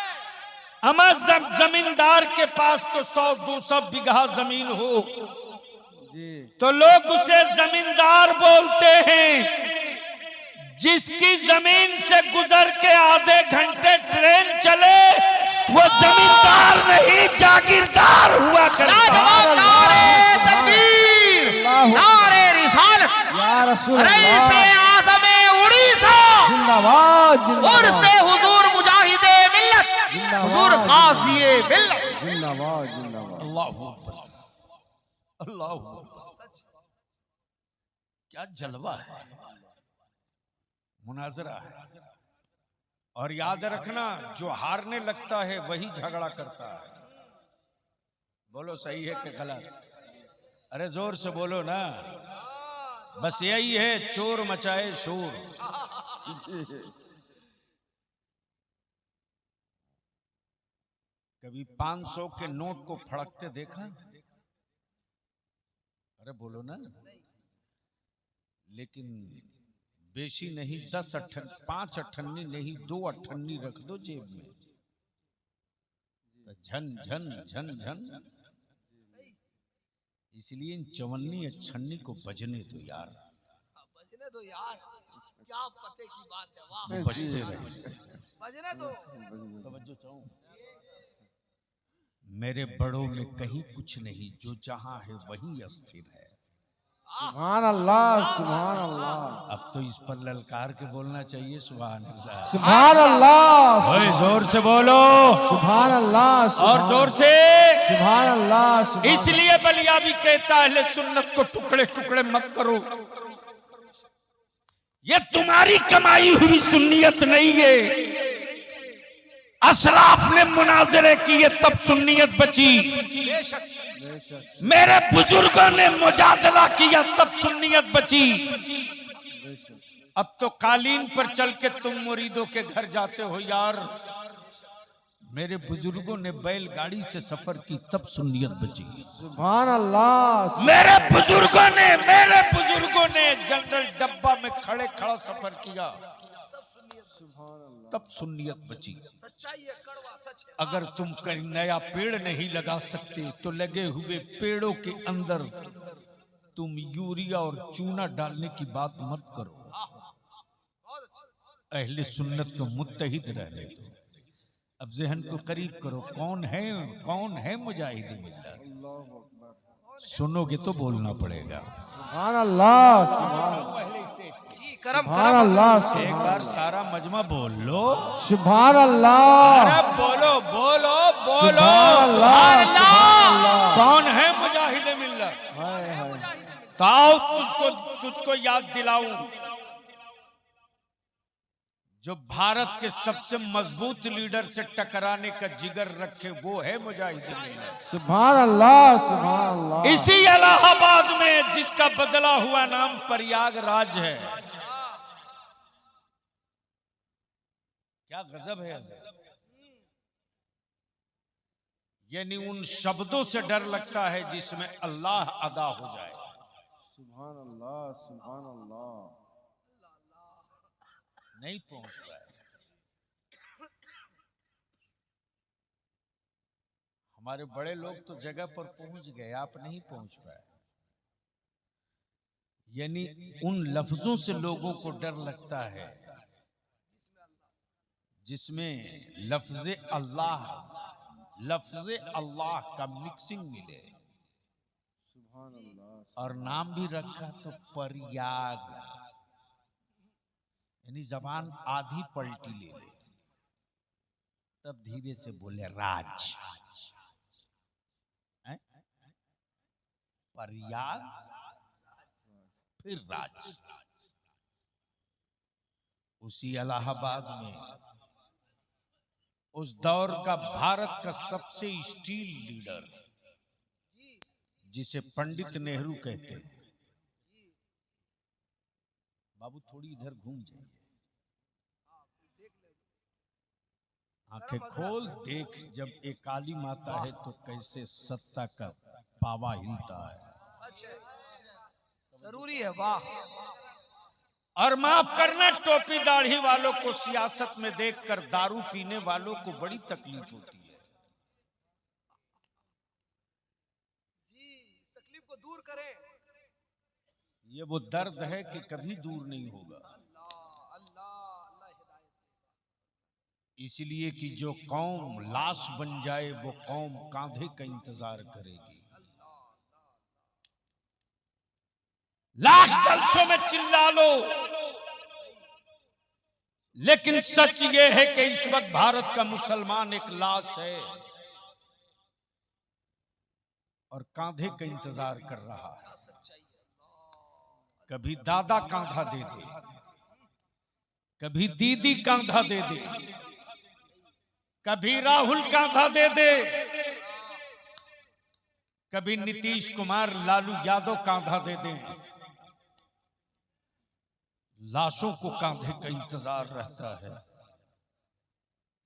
अमा जमींदार के पास तो 100-200 बीघा जमीन हो तो लोग उसे जमींदार बोलते हैं। जिसकी जमीन से गुजर के आधे घंटे ट्रेन चले वो जमींदार नहीं जागीरदार हुआ करता। नारे तकबीर, नारे रिसालत, या रसूल रईस आज़म उड़ीसा, जिंदाबाद, और से हुजूर मुजाहिदे मिल्लत, हुजूर काज़िए मिल्लत। जिंदाबाद, जिंदाबाद। अल्लाह अकबर, अल्लाह अकबर। क्या जलवा है, मुनाजरा है। और याद रखना, जो हारने लगता है वही झगड़ा करता है। बोलो सही है कि गलत? अरे जोर से बोलो ना। बस यही है, चोर मचाए शोर। कभी 500 के नोट को फड़कते देखा? अरे बोलो ना। लेकिन बेशी नहीं 5 अठन्नी नहीं 2 अठन्नी रख दो जेब में, तो झन झन झन झन। इसलिए इन 54 अठन्नी को बजने दो यार, बजने दो यार, क्या पते की बात है, वाह। वो बजते रहे। बजने दो। तवज्जो चाहूं, मेरे बड़ों में कहीं कुछ नहीं, जो जहां है वहीं अस्थिर है। सुभान अल्लाह, सुभान अल्लाह। अब तो इस पर ललकार के बोलना चाहिए, सुभान अल्लाह, सुभान अल्लाह, ओए जोर से बोलो, सुभान अल्लाह, और जोर से। सुभान अल्लाह। इसलिए बलिया भी कहता है, अहले सुन्नत को टुकड़े टुकड़े मत करो, ये तुम्हारी कमाई हुई सुन्नियत नहीं है। असलाफ ने मुनाजरे किए तब सुन्नियत बची, मेरे बुजुर्गों ने मुजादला किया तब सुन्नियत बची। अब तो कालीन पर चल के तुम मुरीदों के घर जाते हो यार, मेरे बुजुर्गों ने बैलगाड़ी से सफर की तब सुन्नियत बची। सुभान अल्लाह। मेरे बुजुर्गों ने जनरल डब्बा में खड़े खड़ा सफर किया तब सुन्नियत बची। सच्चाई है, कड़वा सच है। अगर तुम कहीं नया पेड़ नहीं लगा सकते तो लगे हुए पेड़ों के अंदर तुम यूरिया और चूना डालने की बात मत करो। बहुत अच्छा। अहले सुन्नत को मुत्तहिद रहने दो। अब जहन को करीब करो, कौन है मुजाहिद मिल्लत? सुनोगे तो बोलना पड़ेगा। सुभान अल्लाह, जी करम सुभान अल्लाह, एक बार सारा मजमा बोल लो। सुभान अल्लाह, अरे बोलो बोलो बोलो, सुभान अल्लाह। कौन है मुजाहिद मिल्लत? हाय हाय। तो आओ तुझको याद दिलाऊं, जो भारत के सबसे मजबूत लीडर से टकराने का जिगर रखे, वो है मुजाहिद मिल्लत। सुभान अल्लाह, सुभान अल्लाह। इसी इलाहाबाद में जिसका बदला हुआ नाम प्रयागराज है। क्या गजब है, यानी उन शब्दों से डर लगता है जिसमें अल्लाह अदा हो जाए। सुभान अल्लाह, सुभान अल्लाह। नहीं पहुंच पाए। हमारे बड़े लोग तो जगह पर पहुंच गए, आप नहीं पहुंच पाए। यानी उन लफ्जों से लोगों को डर लगता है जिसमें लफ्ज अल्लाह का मिक्सिंग मिले। सुभान अल्लाह। और नाम भी रखा तो प्रयाग, यानी जबान आधी पलटी ले ले, तब धीरे से बोले राज। प्रयाग फिर राज। उसी इलाहाबाद में उस दौर का भारत का सबसे स्टील लीडर, जिसे पंडित नेहरू कहते हैं। बाबू थोड़ी इधर घूम जाइए, आंखें खोल देख, जब एक काली माता है तो कैसे सत्ता का पावा हिलता है। सच है, जरूरी है, वाह। और माफ करना, टोपी दाढ़ी वालों को सियासत में देखकर दारू पीने वालों को बड़ी तकलीफ होती है। जी, इस तकलीफ को दूर करें। ये वो दर्द है कि कभी दूर नहीं होगा। अल्लाह अल्लाह अल्लाह हिदायत। इसलिए कि जो कौम लाश बन जाए वो कौम कांधे का इंतजार करेगी। लाख जलसों में चिल्ला लो, लेकिन सच ये है कि इस वक्त भारत का मुसलमान एक लाश है और कांधे का इंतजार कर रहा है। कभी दादा कांधा दे दे, कभी दीदी कांधा दे दे, कभी राहुल कांधा दे दे, कभी नीतीश कुमार लालू यादव कांधा दे दे, लाशों को कांधे का इंतजार रहता है,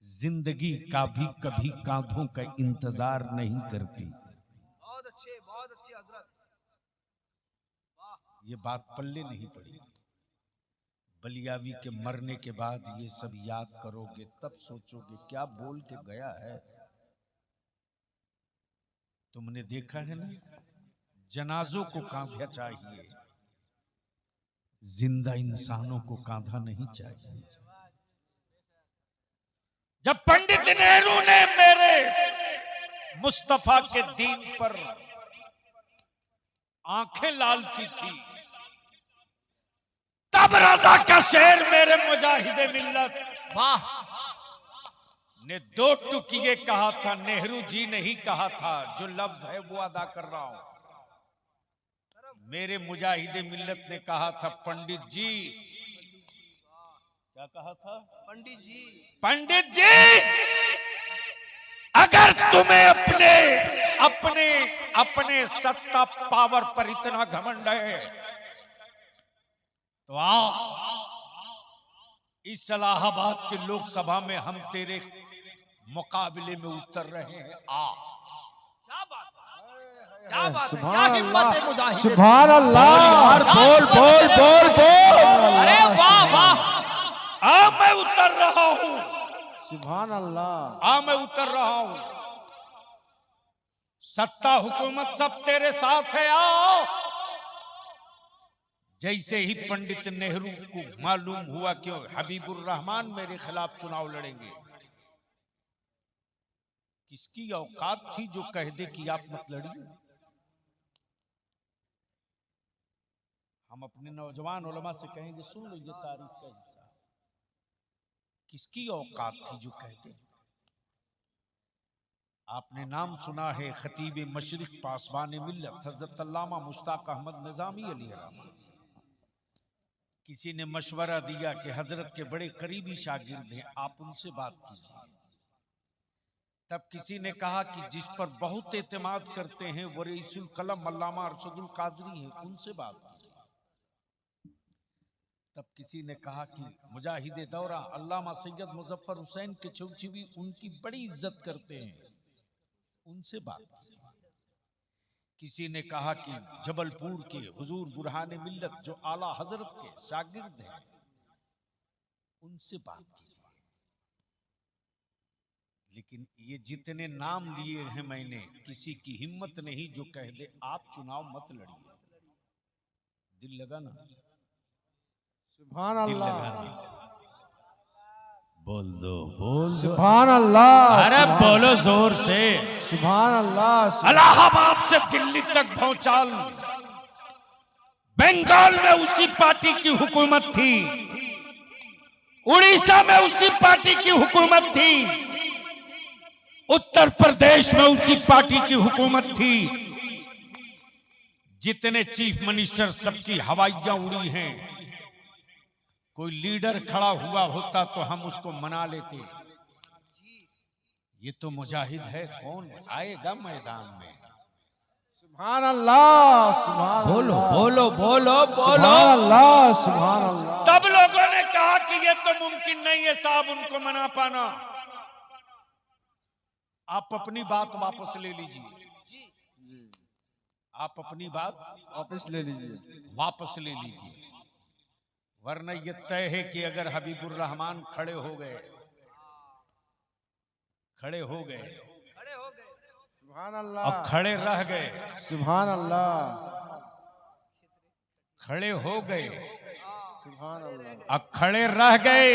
जिंदगी का भी कभी कांधों का इंतजार नहीं करती। बहुत अच्छे हजरत। ये बात पल्ले नहीं पड़ी। बलियावी के मरने के बाद ये सब याद करोगे तब सोचोगे क्या बोल के गया है। तुमने देखा है ना, जनाजों को कांधा चाहिए, जिंदा इंसानों को कांधा नहीं चाहिए। जब पंडित नेहरू ने मेरे मुस्तफा के दीन पर आंखें लाल की थी, तब रजा का शेर मेरे मुजाहिदे मिल्लत वाह ने दो टुकिए कहा था, नेहरू जी नहीं कहा था। जो लफ्ज है वो अदा कर रहा हूं। मेरे मुजाहिदे मिल्लत ने कहा था, पंडित जी, क्या कहा था? पंडित जी, अगर तुम्हें अपने सत्ता पावर पर इतना घमंड है तो आओ, इस इलाहाबाद के लोकसभा में हम तेरे मुकाबले में उतर रहे हैं। क्या बात है, क्या सुभान हिम्मत है अल्लाह, मुजाहिद। सुभान अल्लाह। यार बोल बोल बोल बोल। अरे वाह वाह, मैं उतर रहा हूं, सुभान अल्लाह। मैं उतर रहा हूं। सत्ता हुकूमत सब तेरे साथ है, आओ। जैसे ही पंडित नेहरू को मालूम हुआ कि हबीबुर रहमान मेरे खिलाफ चुनाव लड़ेंगे, किसकी औकात थी जो कह दे कि आप मत लड़िए। हम अपने नौजवान उलमा से कहेंगे, सुन लो ये तारीफ का हिस्सा, किसकी औकात थी जो कह दे। आपने नाम सुना है खतीब मशरिक पासबान मिल्लत हजरत अल्लामा मुश्ताक अहमद निजामी अलैहिर्रहमत। किसी ने मशवरा दिया कि हजरत के बड़े करीबी शागिर्द हैं, आप उनसे बात कीजिए। तब किसी ने कहा कि जिस पर बहुत एतमाद करते हैं वो रईसुल कलम अल्लामा अरशदुल कादरी हैं, उनसे बात कीजिए। तब किसी ने कहा कि मुजाहिदे दौरा अल्लामा सैयद मुजफ्फर हुसैन के चौचीवी उनकी बड़ी इज्जत करते हैं, उनसे बात कीजिए। किसी ने कहा कि जबलपुर के हुजूर बुरहान मिल्लत जो आला हजरत के शागिर्द हैं, उनसे बात कीजिए। लेकिन ये जितने नाम लिए हैं मैंने, किसी की हिम्मत नहीं जो कह दे आप चुनाव मत लड़िए। दिल लगा ना? सुभान दिल अल्लाह। लगा ना? बोल दो, बोल दो। सुभान अल्लाह। अरे बोलो जोर से। सुभान अल्लाह। इलाहाबाद से दिल्ली तक भौचाल, बंगाल में उसी पार्टी की हुकूमत थी, उड़ीसा में उसी पार्टी की हुकूमत थी, उत्तर प्रदेश में उसी पार्टी की हुकूमत थी। जितने चीफ मिनिस्टर सबकी हवाइयां उड़ी हैं। कोई लीडर खड़ा हुआ होता तो हम उसको मना लेते, ये तो मुजाहिद है, कौन आएगा मैदान में। सुभान अल्लाह। सुभान बोलो अल्लाह। बोलो बोलो बोलो। सुभान अल्लाह। सुभान अल्लाह। तब लोगों ने कहा कि ये तो मुमकिन नहीं है साहब उनको मना पाना, आप अपनी बात वापस ले लीजिए, आप अपनी बात वापस ले लीजिए। वापस ले लीजिए, वरना ये तय है कि अगर हबीबुर रहमान खड़े हो गए, सुभान अल्लाह। और खड़े रह गए, सुभान अल्लाह। खड़े हो गए सुभान अल्लाह। और खड़े रह गए,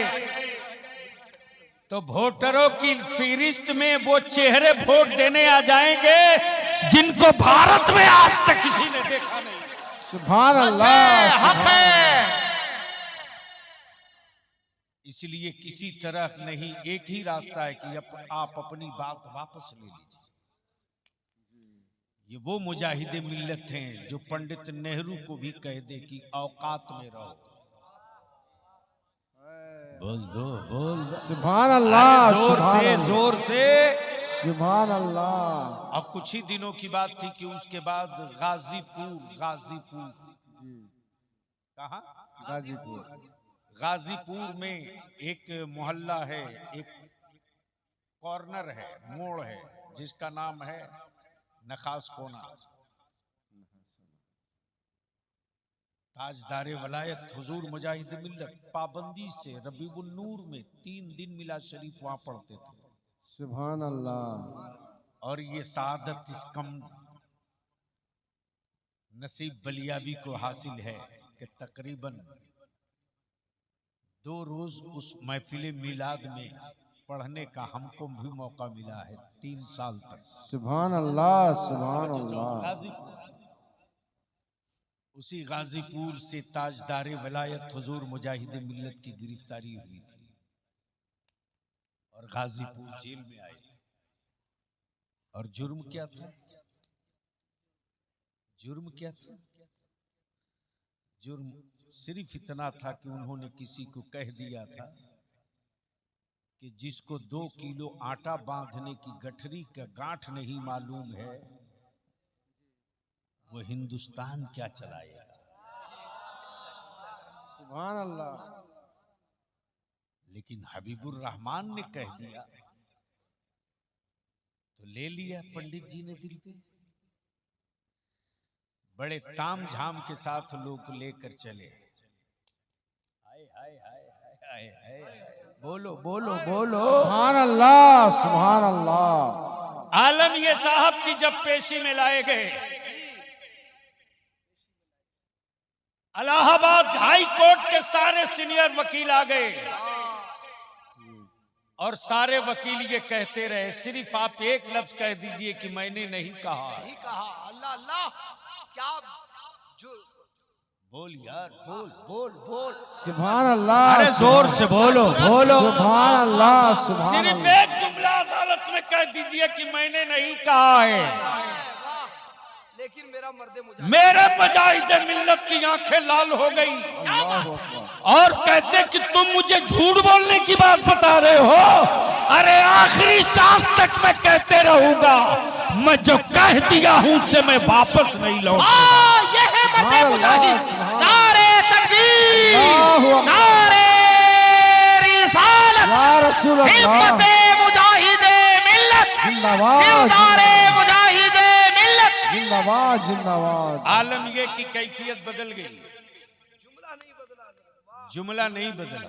तो वोटरों की फहरिस्त में वो चेहरे वोट देने आ जाएंगे जिनको भारत में आज तक किसी ने देखा नहीं। सुभान अल्लाह। हक है। इसलिए किसी तरह नहीं, एक ही रास्ता है कि आप अपनी बात वापस ले लीजिए। ये वो मुजाहिदे मिल्लत हैं जो पंडित नेहरू को भी कह दे कि औकात में रहो। बोल दो, बोल दो। सुभान अल्लाह। जोर सुभान से, अल्लाह। जोर से। सुभान अल्लाह। अब कुछ ही दिनों की बात थी कि उसके बाद गाजीपुर कहा गाजीपुर। गाजीपुर में एक मोहल्ला है, एक कॉर्नर है, मोड़ है, जिसका नाम है नखास कोना। ताजदारे वलायत हुजूर मुजाहिद मिल्लत पाबंदी से रबीउन नूर में 3 दिन मिलाद शरीफ वहां पढ़ते थे। सुभान अल्लाह। और ये सादत इस कम नसीब बलियाबी को हासिल है कि तकरीबन 2 रोज उस महफिल मिलाद में पढ़ने का हमको भी मौका मिला है 3 साल तक। सुभान अल्लाह, सुभान अल्लाह। गाजीपुर, उसी गाजीपुर से ताजदारे वलायत हुजूर मुजाहिद मिल्लत की गिरफ्तारी हुई थी और गाजीपुर जेल में आए थे। और जुर्म क्या था? जुर्म क्या था? जुर्म सिर्फ इतना था कि उन्होंने किसी को कह दिया था कि जिसको 2 किलो आटा बांधने की गठरी का गांठ नहीं मालूम है वो हिंदुस्तान क्या चलाएगा। सुभान अल्लाह। लेकिन हबीबुर रहमान ने कह दिया तो ले लिया पंडित जी ने दिल पे। बड़े ताम झाम के साथ लोग लेकर चले। हाय हाय हाय हाय हाय हाय, बोलो बोलो बोलो। सुभान अल्लाह, सुभान अल्लाह। आलम ये साहब की जब पेशी में लाए गए, इलाहाबाद हाई कोर्ट के सारे सीनियर वकील आ गए और सारे वकील ये कहते रहे, सिर्फ आप एक लफ्ज कह दीजिए कि मैंने नहीं कहा। नहीं कहा। अल्लाह अल्लाह, क्या जो बोल यार, बोल बोल बोल। सुभान अल्लाह। अरे जोर से बोलो बोलो। सुभान अल्लाह, सुभान सिर्फ अल्लाह। एक जुमला अदालत में कह दीजिए कि मैंने नहीं कहा है। लेकिन मेरे मुजाहिद मिल्लत की आंखें लाल हो गई अल्लाहु अकबर। और कहते कि तुम मुझे झूठ बोलने की बात बता रहे हो। अरे आखिरी सांस तक मैं कहते रहूंगा, मैं जो कह दिया हूं उससे मैं वापस नहीं लौटूंगा। ये है मर्दे मुजाहिद। नारे तकबीर, अल्लाहु अकबर। नारे रिसालत, या रसूल अल्लाह। हिम्मते मुजाहिदे मिल्लत, जिंदाबाद, किरदारे मुजाहिदे मिल्लत। जिंदाबाद जिंदाबाद। आलम ये की कैफियत बदल गई, जुमला नहीं बदला।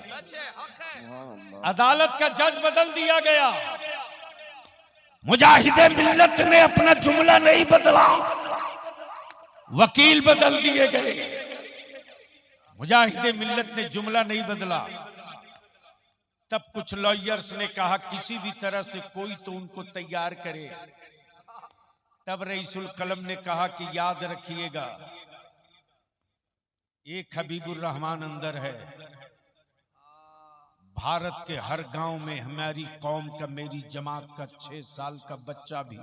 अदालत का जज बदल दिया गया, मुजाहिदे मिल्लत ने अपना जुमला नहीं बदला, वकील बदल दिए गए। मुजाहिदे मिल्लत ने जुमला नहीं बदला। तब कुछ लॉयर्स ने कहा किसी भी तरह से कोई तो उनको तैयार करे। तब रईसुल कलम ने कहा कि याद रखिएगा, एक हबीबुर रहमान अंदर है। भारत के हर गांव में हमारी कौम का, मेरी जमात का 6 साल का बच्चा भी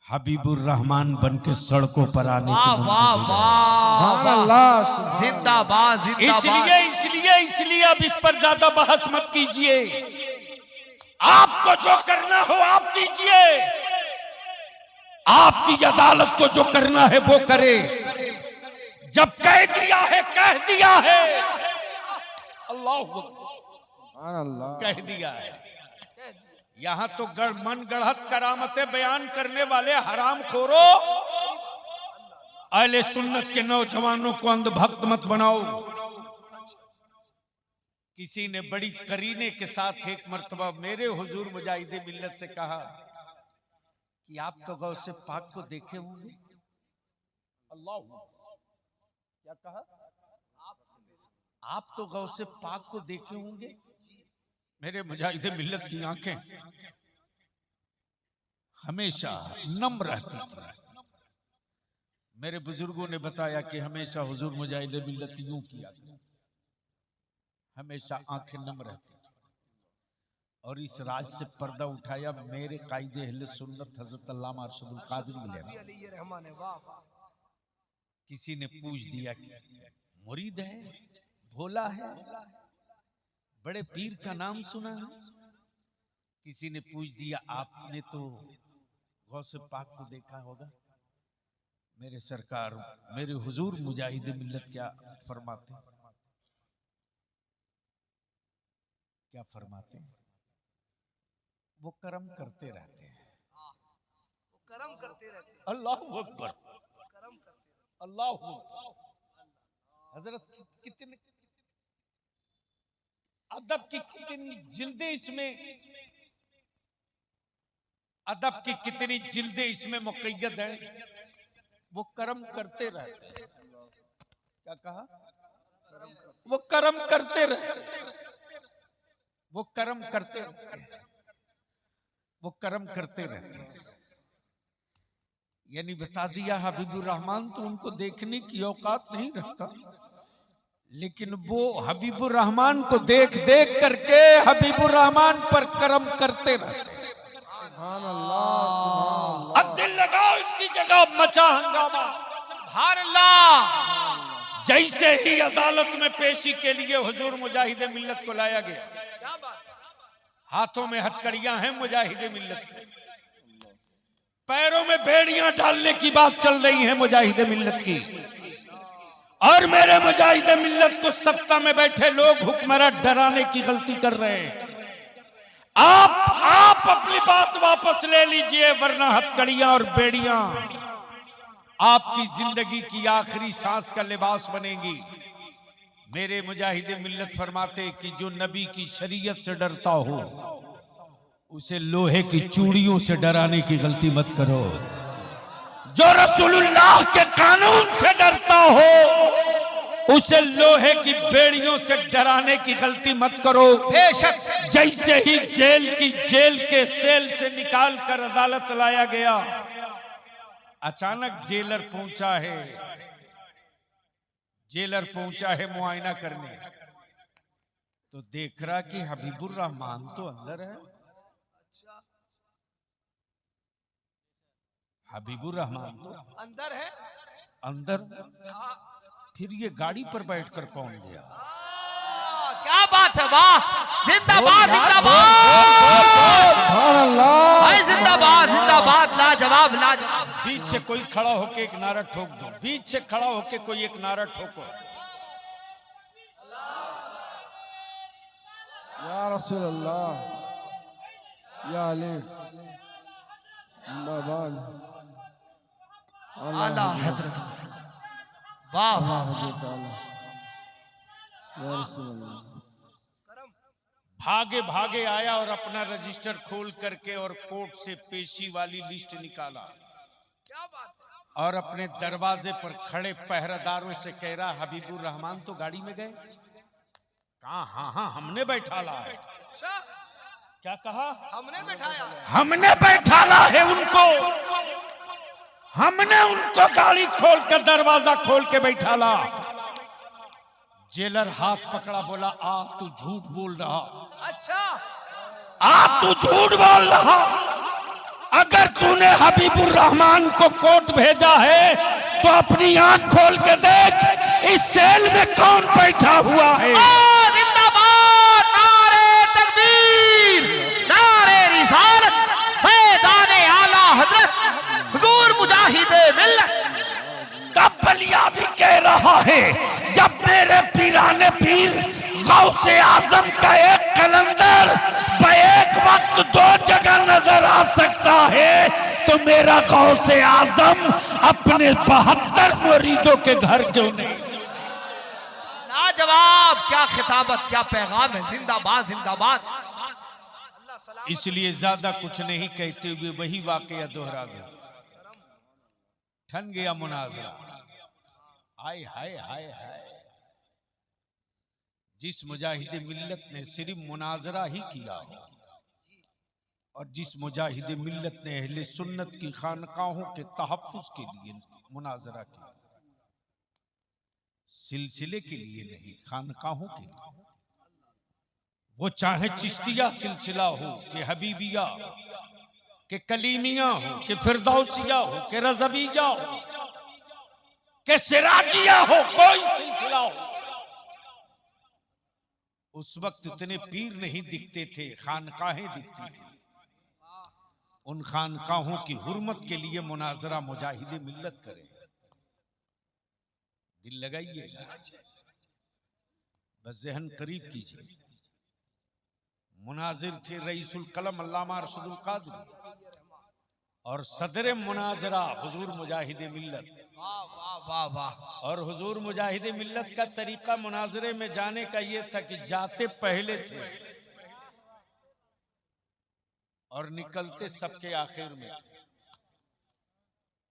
हबीबुर रहमान बन के सड़कों पर आने वाह की वाह मुंतजिर है। वाह, सुभान अल्लाह। जिंदाबाद जिंदाबाद। इसलिए अब इस पर ज्यादा बहस मत कीजिए। आपको जो करना हो आप कीजिए, आपकी अदालत को जो करना है वो करे। जब कह दिया है कह दिया है, अल्लाह सुभान अल्लाह। कह दिया है। यहां तो मन गढ़त करामतें बयान करने वाले हराम खोरो, अहले सुन्नत के नौजवानों को अंधभक्त मत बनाओ। किसी ने बड़ी करीने के साथ एक मर्तबा मेरे हुजूर मुजाहिदे मिल्लत से कहा कि आप तो गौसे पाक को देखे होंगे। अल्लाह, क्या कहा? आप तो गौसे पाक को देखे होंगे। मेरे मुजाहिदे मिल्लत की आंखें हमेशा नम रहती थी। मेरे बुजुर्गों ने बताया कि हमेशा हुजूर मुजाहिदे मिल्लत यूं किया, हमेशा आंखें नम रहती थी। और इस राज से पर्दा उठाया मेरे कायदे अहले सुन्नत हजरत अल्लामा अरशदुल कादिर मिले। किसी ने पूछ दिया कि मुरीद है, भोला है, बड़े पीर का नाम सुना है। किसी ने पूछ दिया आपने तो गौसे पाक को देखा होगा। मेरे सरकार, मेरे हुजूर मुजाहिद मिल्लत क्या फरमाते, क्या फरमाते हैं? वो कर्म करते रहते हैं। कर्म करते रहते हैं। अल्लाह अकबर, कर्म करते रहते अल्लाह अकबर। हजरत कितने अदब की कितनी जिल्दें इसमें, अदब की कितनी जिल्दें इसमें मुक़य्यद हैं। वो कर्म करते रहते हैं। क्या कहा? वो कर्म करते रहते हैं। वो कर्म करते रहते हैं। वो कर्म करते रहते हैं। यानी बता दिया हबीबुर रहमान तो उनको देखने की औकात नहीं रखता, लेकिन वो हबीबुर रहमान को देख देख करके हबीबुर रहमान पर कर्म करते रहते हैं। सुभान अल्लाह, सुभान अल्लाह। अब दिल लगाओ, इसी जगह मचा हंगामा। सुभान अल्लाह। जैसे ही अदालत में पेशी के लिए हुजूर मुजाहिद मिल्लत को लाया गया, क्या बात है? हाथों में हथकड़ियां हैं मुजाहिद मिल्लत की, पैरों में बेड़ियां डालने की बात चल रही है मुजाहिद मिल्लत की, और मेरे मुजाहिद मिल्लत को सत्ता में बैठे लोग हुक्मरां डराने की गलती कर रहे हैं। आप अपनी बात वापस ले लीजिए, वरना हथकड़ियां और बेड़ियां आपकी जिंदगी की आखिरी सांस का लिबास बनेगी। मेरे मुजाहिद मिल्लत फरमाते कि जो नबी की शरीयत से डरता हो उसे लोहे की चूड़ियों से डराने की गलती मत करो। जो रसूलुल्लाह के कानून से डरता हो उसे लोहे की बेड़ियों से डराने की गलती मत करो। बेशक। जैसे ही जेल के सेल से निकाल कर अदालत लाया गया, अचानक जेलर पहुंचा है मुआयना करने, तो देख रहा कि हबीबुर रहमान तो अंदर है। हबीबुर रहमान तो अंदर है। अंदर, फिर ये गाड़ी पर बैठकर कौन गया? क्या बात है, वाह, जिंदाबाद जिंदाबाद, सुभान अल्लाह। भाई जिंदाबाद जिंदाबाद, लाजवाब लाजवाब। बीच से कोई खड़ा होके एक नारा ठोक दो, बीच से खड़ा होके कोई एक नारा ठोको। या रसूल अल्लाह, या अली, जिंदाबाद। आला हजरत, वाह वाह वाह। या रसूल अल्लाह। भागे भागे आया और अपना रजिस्टर खोल करके और कोर्ट से पेशी वाली लिस्ट निकाला, क्या बात है? और अपने दरवाजे पर खड़े पहरेदारों से कह रहा, हबीबुर रहमान तो गाड़ी में गए? कहा हाँ हमने बैठा ला है। अच्छा, क्या कहा? हमने बैठाया। हमने बैठाला है उनको, हमने उनको गाड़ी खोल कर दरवाजा खोल के बैठाला। जेलर हाथ पकड़ा, बोला आ तू झूठ बोल रहा, अच्छा, आ तू झूठ बोल रहा। अगर तूने हबीबुर रहमान को कोर्ट भेजा है तो अपनी आंख खोल के देख, इस सेल में कौन बैठा हुआ है। जिंदाबाद, नारे तकबीर, नारे रिसालत, फैज़ाने आला हजरत हुजूर मुजाहिद मिल्लत। तब बलिया भी कह रहा है, जब मेरे पीराने पीर गौसे आजम का एक कलंदर एक वक्त दो जगह नजर आ सकता है, तो मेरा गौसे आजम अपने 72 मुरीदों के घर क्यों नहीं? लाजवाब, क्या खिताबत, क्या पैगाम है। जिंदाबाद जिंदाबाद। इसलिए ज्यादा कुछ नहीं कहते हुए वही वाकया दोहरा गया। ठन गया मुनाजरा। हाय हाय हाय हाय। जिस मुजाहिद मिल्लत ने सिर्फ मुनाजरा ही किया हो, और जिस मुजाहिद मिल्लत ने अहले सुन्नत की खानकाहों के तहफ्फुज के लिए मुनाजरा किया, सिलसिले के लिए नहीं, खानकाहों के लिए। वो चाहे चिश्तिया सिलसिला हो, कि हबीबिया, कि कलीमिया हो, कि फिरदौसिया हो, कि रज़विया हो, कि सिराजिया हो, कोई सिलसिला हो। उस वक्त इतने पीर नहीं दिखते थे, खानकाहें दिखती थी। उन खानकाहों की हुर्मत के लिए मुनाजरा मुजाहिद मिल्लत करे। दिल लगाइए, बस ज़हन करीब कीजिए। मुनाजिर थे रईसुल कलम अल्लामा अरशदुल कादरी और सदर मुनाजरा हुजूर मुजाहिद मिल्लत। वाह वाह वाह वाह। और हुजूर मुजाहिद मिल्लत का तरीका मुनाजरे में जाने का ये था कि जाते पहले थे और निकलते सबके आखिर में थे।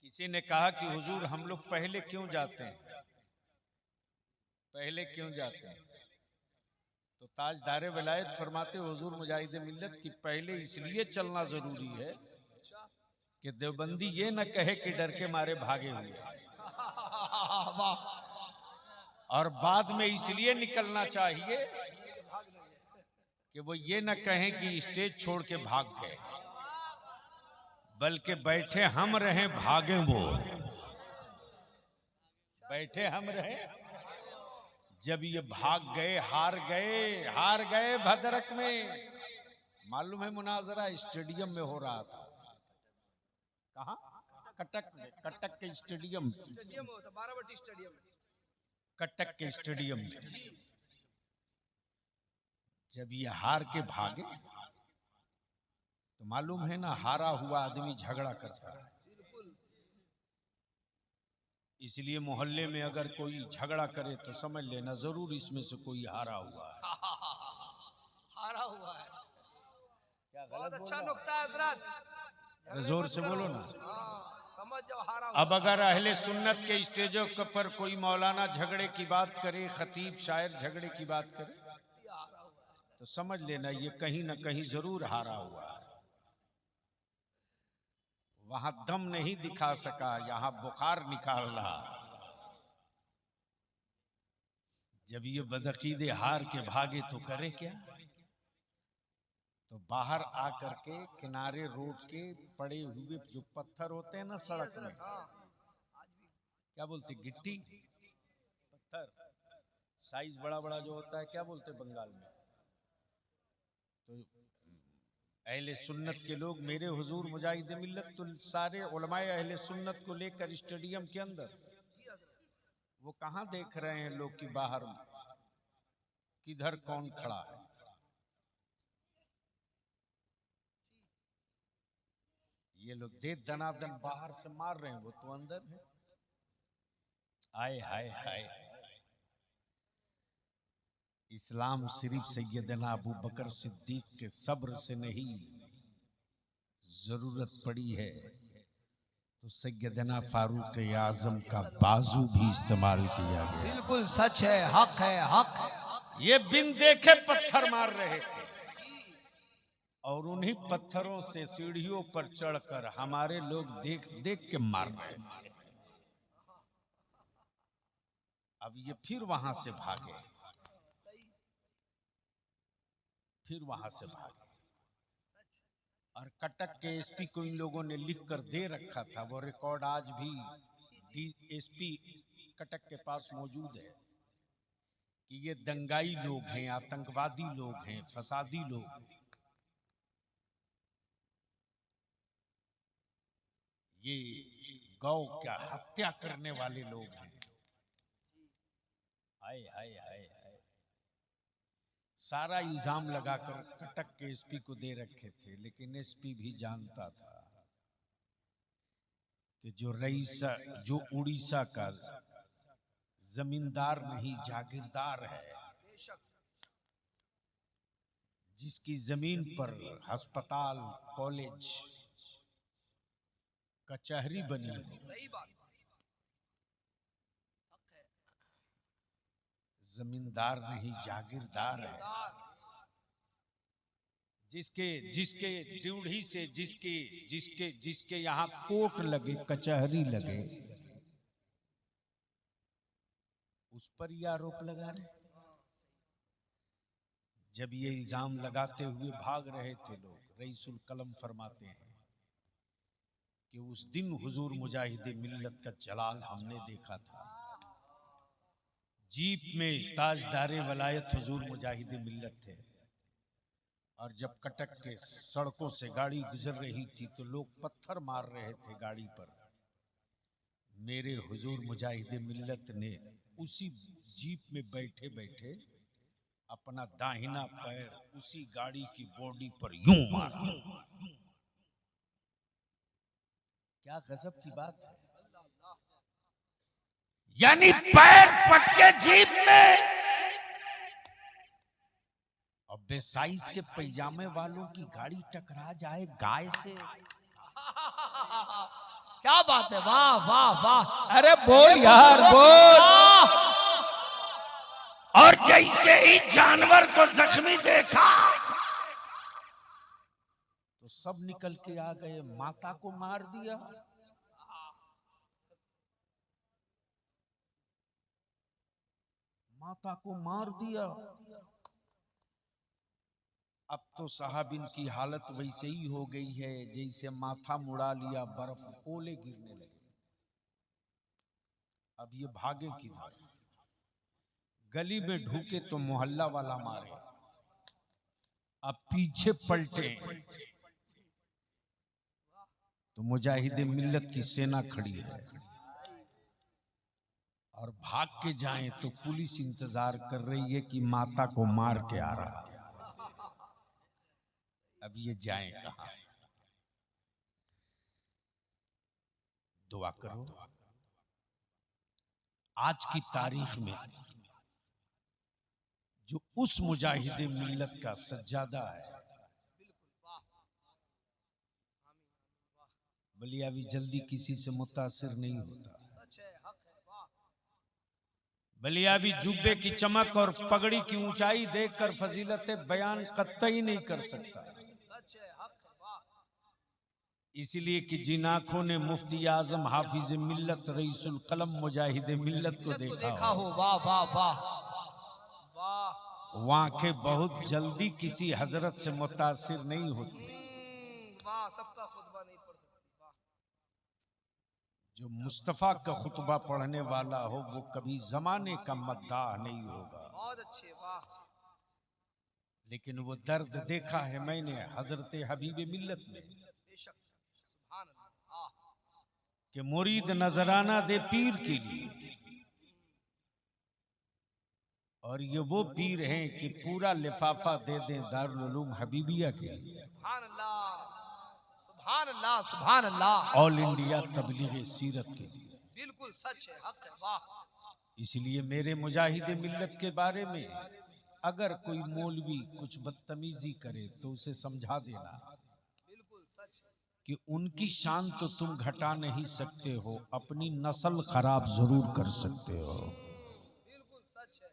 किसी ने कहा कि हुजूर हम लोग पहले क्यों जाते हैं, पहले क्यों जाते हैं? तो ताजदार विलायत फरमाते हुजूर मुजाहिद मिल्लत की पहले इसलिए चलना जरूरी है कि देवबंदी ये न कहे कि डर के मारे भागे हुए, और बाद में इसलिए निकलना चाहिए कि वो ये न कहें कि स्टेज छोड़ के भाग गए, बल्कि बैठे हम रहे भागे वो, बैठे हम रहे। जब ये भाग गए, हार गए भद्रक में। मालूम है मुनाजरा स्टेडियम में हो रहा था। कहाँ? कटक में, कटक के स्टेडियम, बाराबटी स्टेडियम, कटक के स्टेडियम में। जब ये हार के भागे तो मालूम है ना, हारा हुआ आदमी झगड़ा करता है। इसलिए मोहल्ले में अगर कोई झगड़ा करे तो समझ लेना जरूर इसमें से कोई हारा हुआ है। हारा हुआ है। क्या बहुत अच्छा नुक्ता है हजरत, जोर से बोलो ना। समझ जाओ हारा हुआ। अब अगर अहले सुन्नत के स्टेजों पर कोई मौलाना झगड़े की बात करे, खतीब शायर झगड़े की बात करे, तो समझ लेना ये कहीं ना कहीं जरूर हारा हुआ है। वहां दम नहीं दिखा सका, यहां बुखार निकाल रहा। जब ये बदअकीदे हार के भागे तो करे क्या? तो बाहर आकर के किनारे रोड के पड़े हुए जो पत्थर होते हैं ना सड़क में, क्या बोलते, गिट्टी पत्थर, साइज बड़ा बड़ा जो होता है, क्या बोलते बंगाल में? तो अहले सुन्नत के लोग, मेरे हुजूर मुजाहिद मिल्लत तो सारे उलमाए अहले सुन्नत को लेकर स्टेडियम के अंदर, वो कहाँ देख रहे हैं लोग कि बाहर किधर कौन खड़ा है। ये लोग दे दनादन बाहर से मार रहे हैं, वो तो अंदर है। आए हाय हाय। इस्लाम सिर्फ सैयदना अबू बकर सिद्दीक के सब्र से नहीं, जरूरत पड़ी है तो सैयदना फारूक आजम का बाजू भी इस्तेमाल किया गया। बिल्कुल सच है, हक है, हक है। ये बिन देखे पत्थर मार रहे थे और उन्हीं पत्थरों से सीढ़ियों पर चढ़कर हमारे लोग देख देख के मार रहे थे। अब ये फिर वहां से भागे, फिर वहां से भागे। और कटक के एसपी को इन लोगों ने लिख कर दे रखा था, वो रिकॉर्ड आज भी डीएसपी कटक के पास मौजूद है कि ये दंगाई लोग हैं, आतंकवादी लोग हैं, फसादी लोग, ये गौ क्या हत्या करने वाले लोग हैं। हाय हाय हाय हाय। सारा इल्जाम लगाकर कटक के एसपी को दे रखे थे, लेकिन एसपी भी जानता था कि जो उड़ीसा का जमींदार नहीं जागीरदार है, जिसकी जमीन पर अस्पताल, कॉलेज, कचहरी बनी है, सही बात। जमींदार नहीं जागीरदार है, जिसके जिसके ड्यूढ़ी से जिसके जिसके जिसके यहाँ कोर्ट लगे, कचहरी लगे, उस पर ये आरोप लगा रहे। जब ये इल्जाम लगाते हुए भाग रहे थे लोग, रईसुल कलम फरमाते हैं कि उस दिन हुजूर मुजाहिद मिल्लत का जलाल हमने देखा था। जीप में ताजदारे वलायत हुजूर मुजाहिद मिल्लत थे, और जब कटक के सड़कों से गाड़ी गुजर रही थी तो लोग पत्थर मार रहे थे गाड़ी पर। मेरे हुजूर मुजाहिद मिल्लत ने उसी जीप में बैठे बैठे अपना दाहिना पैर उसी गाड़ी की बॉडी पर यूं मारा। क्या गजब की बात है। यानी पैर पटके जीप में और बेसाइज के पैजामे वालों की गाड़ी टकरा जाए गाय से। क्या बात है, वाह वाह वाह। अरे बोल यार बोल। और जैसे ही जानवर को जख्मी देखा तो सब निकल के आ गए, माता को मार दिया। माता को मार दिया। अब तो साहब इनकी हालत वैसे ही हो गई है जैसे माथा मुड़ा लिया, बर्फ ओले गिरने लगे। अब ये भागे किधर? गली में ढूके तो मोहल्ला वाला मारे। अब पीछे पलटे तो मुजाहिदे मिल्लत की सेना खड़ी है। और भाग के जाएं तो पुलिस इंतजार कर रही है कि माता को मार के आ रहा है। अब ये जाएं कहां? दुआ करो आज की तारीख में जो उस मुजाहिदे मिल्लत का सज्जादा है, बलियावी जल्दी किसी से मुतासिर नहीं होता। बलियावी जुब्बे की चमक और पगड़ी की ऊंचाई देखकर फजीलत बयान कतई नहीं कर सकता। इसलिए कि जिन आंखों ने मुफ्ती आजम हाफिज मिल्लत रईसुल कलम मुजाहिदे मिल्लत को देखा हो, वाह वाह वाह वाह। वो आंखें बहुत जल्दी किसी हजरत से मुतासिर नहीं होती। वाह, सबका खुतबा नहीं पढ़ सकती। वाह। जो मुस्तफा का खुतबा पढ़ने वाला हो वो कभी जमाने का मद्दाह नहीं होगा। बहुत अच्छे, वाह। लेकिन वो दर्द देखा है मैंने हजरत हबीब मिल्लत में बेशक, सुभान अल्लाह। कि मुरीद नजराना दे पीर के लिए। और ये वो पीर हैं कि पूरा लिफाफा दे दें दारुल उलूम हबीबिया के लिए। सुभान अल्लाह सुभान अल्लाह सुभान अल्लाह। ऑल इंडिया तबलीग सीरत के लिए। बिल्कुल सच है, हक है, वाह। इसलिए मेरे मुजाहिदे मिल्लत के बारे में अगर कोई मौलवी कुछ बदतमीजी करे तो उसे समझा देना बिल्कुल सच है। कि उनकी शान तो तुम घटा नहीं सकते हो, अपनी नस्ल खराब जरूर कर सकते हो। बिल्कुल सच है।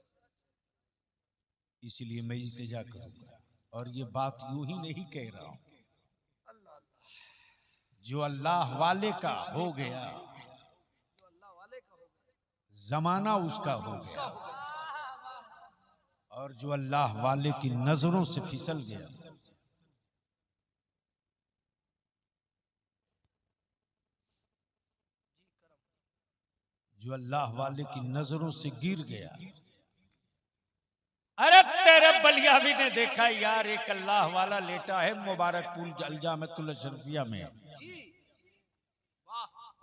इसलिए मैं इल्तिजा करूंगा और ये बात यूं ही नहीं कह रहा हूं। अल्लाह अल्लाह। जो अल्लाह वाले का हो गया, जो अल्लाह वाले का हो गया, जमाना उसका हो गया। और जो अल्लाह वाले की नजरों से फिसल गया, जो अल्लाह वाले की नजरों से गिर गया। अरे तेरे बलियावी ने देखा यार, एक अल्लाह वाला लेटा है मुबारकपुर अलजामतुल अशरफिया में।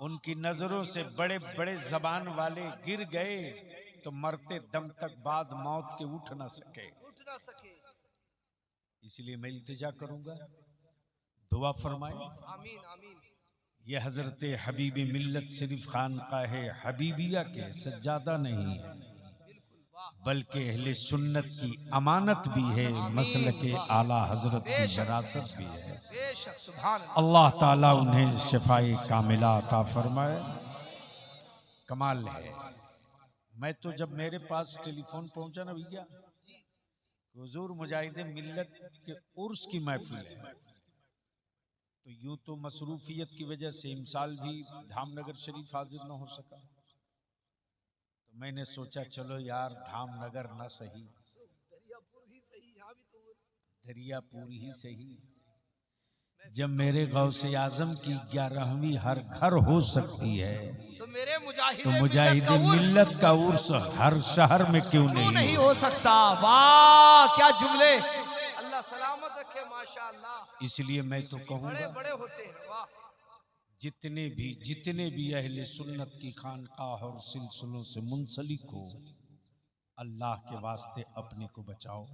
उनकी नजरों से बड़े बड़े जबान वाले गिर गए तो मरते दम तक बाद मौत के उठ ना सके। इसलिए मैं इल्तिजा करूंगा, दुआ फरमाए। आमीन आमीन। ये हजरत हबीब मिल्लत सिर्फ खानकाह हबीबिया के सज्जादा नहीं है, बल्कि अहले सुन्नत की अमानत भी है, मसलक आला हजरत की विरासत भी है। बेशक, सुभान अल्लाह ताला उन्हें शिफाए कामिला अता फरमाए। कमाल है। मैं तो जब मेरे पास टेलीफोन पहुंचा ना भैया, हुजूर मुजाहिदे मिल्लत के उर्स की महफिल है, तो यूं तो मसरूफियत की वजह से इमसाल भी धामनगर शरीफ हाजिर न हो सका। तो मैंने सोचा चलो यार धामनगर न सही, दरियापुर ही सही। जब मेरे गौसे आजम की 11वीं हर घर हो सकती है तो मेरे तो मुजाहिदे मिल्लत का उर्स हर शहर में क्यों नहीं हो सकता। वाह क्या जुमले, अल्लाह सलामत रखे, माशाअल्लाह। इसलिए मैं तो कहूँगा बड़े होते हैं, वाह। जितने भी अहले सुन्नत की खानकाह और सिलसिलों से मुंसलिक हो, अल्लाह के वास्ते अपने को बचाओ,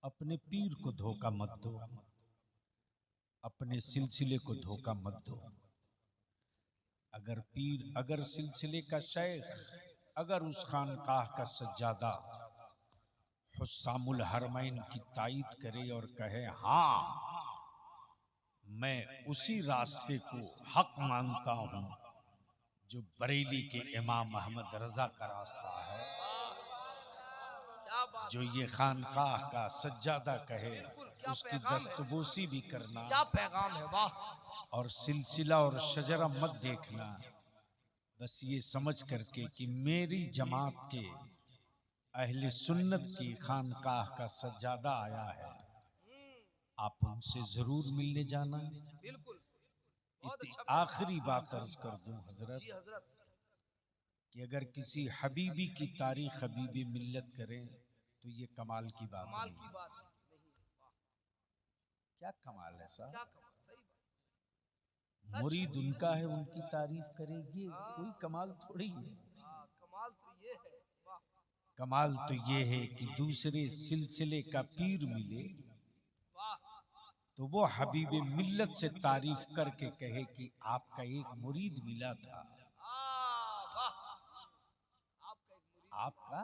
अपने पीर को धोखा मत दो, अपने सिलसिले को धोखा मत दो। अगर पीर, अगर सिलसिले का शेख, अगर उस खानकाह का सज्जादा हुस्सामुल हरमैन की तायीद करे और कहे हाँ मैं उसी रास्ते को हक मानता हूं जो बरेली के इमाम अहमद रजा का रास्ता है, जो ये खानकाह का सज्जादा कहे उसकी दस्तबोसी भी करना, क्या पैगाम है, वाह। और सिलसिला और शजरा मत देखना, बस ये समझ करके कि मेरी जमात के अहले सुन्नत की खानकाह का सज्जादा आया है, आप उनसे जरूर मिलने जाना। आखिरी बात अर्ज कर दूं हजरत कि अगर किसी हबीबी की तारीख हबीबी मिल्लत करें तो ये कमाल की बात नहीं। क्या कमाल है साहब, मुरीद उनका है, उनकी तारीफ करेगी, कोई कमाल थोड़ी है। कमाल तो ये है कि दूसरे सिलसिले का पीर मिले तो वो हबीब मिल्लत से तारीफ करके कहे कि आपका एक मुरीद मिला था, आपका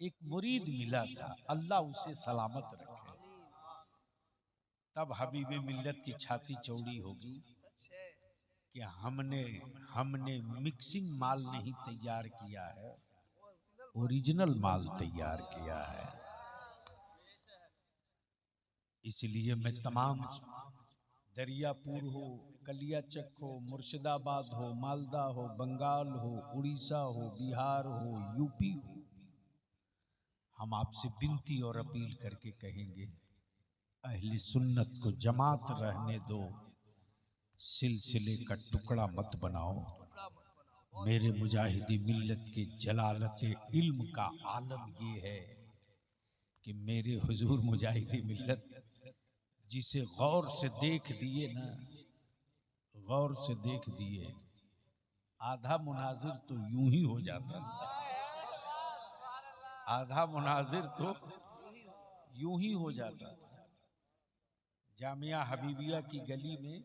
एक मुरीद मिला था, अल्लाह उसे सलामत रखे। तब हबीब मिल्लत की छाती चौड़ी होगी कि हमने मिक्सिंग माल नहीं तैयार किया है, ओरिजिनल माल तैयार किया है। इसलिए मैं तमाम दरियापुर हो, कलियाचक हो, मुर्शिदाबाद हो, मालदा हो, बंगाल हो, उड़ीसा हो, बिहार हो, यूपी हो, हम आपसे विनती और अपील करके कहेंगे अहले सुन्नत को जमात रहने दो, सिलसिले का टुकड़ा मत बनाओ। मेरे मुजाहिदी मिल्लत के जलालत इल्म का आलम ये है कि मेरे हुजूर मुजाहिदी मिल्लत जिसे गौर से देख दिए ना, गौर से देख दिए, आधा मुनाजिर तो यूं ही हो जाता था, आधा मुनाजिर तो यूं ही हो जाता था। जामिया हबीबिया की गली में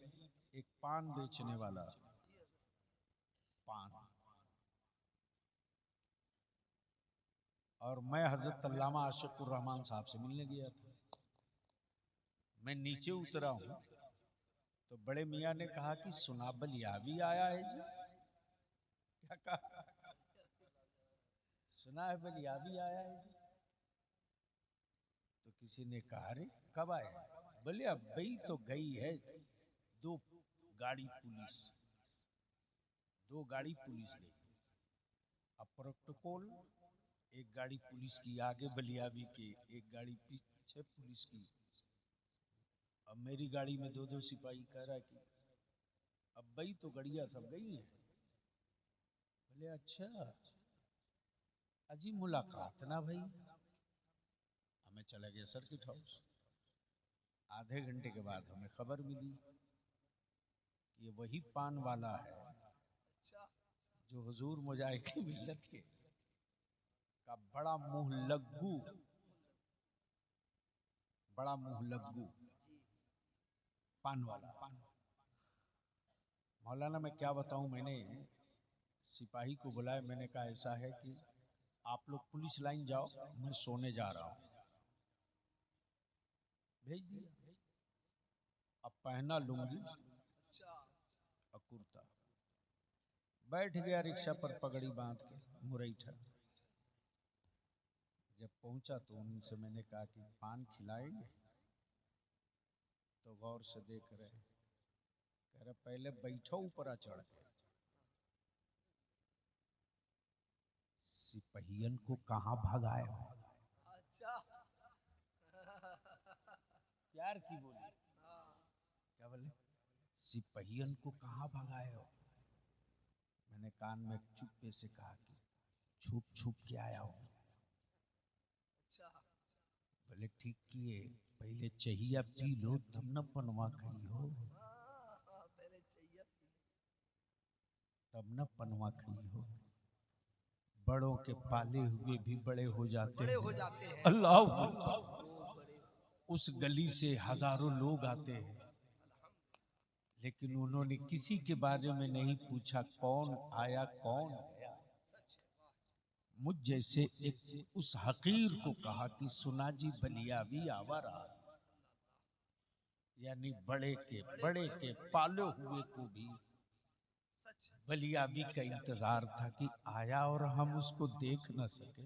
एक पान बेचने वाला, पान, और मैं हजरत अल्लामा आशिकुर रहमान साहब से मिलने गया था। मैं नीचे उतरा हूं तो बड़े मियाँ ने कहा कि सुना बलियावी आया है जी। क्या कहा? सुना है बलियावी आया है जी। तो किसी ने कहा अरे कब आया? बोले अब भाई तो गई है, दो गाड़ी पुलिस गई। अब प्रोटोकॉल, एक गाड़ी पुलिस की आगे बलियावी के, एक गाड़ी पीछे पुलिस की। अब मेरी गाड़ी में दो सिपाही कह रहा कि अब भाई तो गड़िया सब गई है। बोले अच्छा, अजी मुलाकात ना भाई। हमें चला गया सर्किट हाउस। आधे घंटे के बाद हमें खबर मिली कि ये वही पान वाला है जो हुजूर मुजाहिदी मिल्लत के का बड़ा मुंह लग्गू पान वाला। मौलाना मैं क्या बताऊं, मैंने सिपाही को बुलाया, मैंने कहा ऐसा है कि आप लोग पुलिस लाइन जाओ, मैं सोने जा रहा हूं। भेज दिया। अब पहना लुंगी और कुर्ता, बैठ गया रिक्शा पर पगड़ी बांध के मुरैठा। जब पहुंचा तो उनसे मैंने कहा कि पान खिलाएंगे? तो गौर से देख रहे, कह रहे पहले बैठो ऊपर चढ़ के। सिपहियन को कहां भगाए हो? प्यार की बोली, क्या बोले? सिपहियन को कहां भगाए हो? मैंने कान में चुप्पे से कहा कि छुप के आया हो। बोले ठीक किए, पहले चाहिया पी लो तब न पनवा खाई हो, तब न पनवा खाई हो। बड़ों के पाले हुए भी बड़े हो जाते बड़े हैं। हो जाते हैं। अल्लाह अकबर। उस गली से हजारों लोग आते हैं, लेकिन उन्होंने किसी के बारे में नहीं पूछा कौन आया कौन गया। मुझ जैसे एक उस हकीर को कहा कि सुना जी बलियावी आवारा, यानी बड़े के पाले हुए को भी बलियावी का इंतजार था कि आया और हम उसको देख न सके।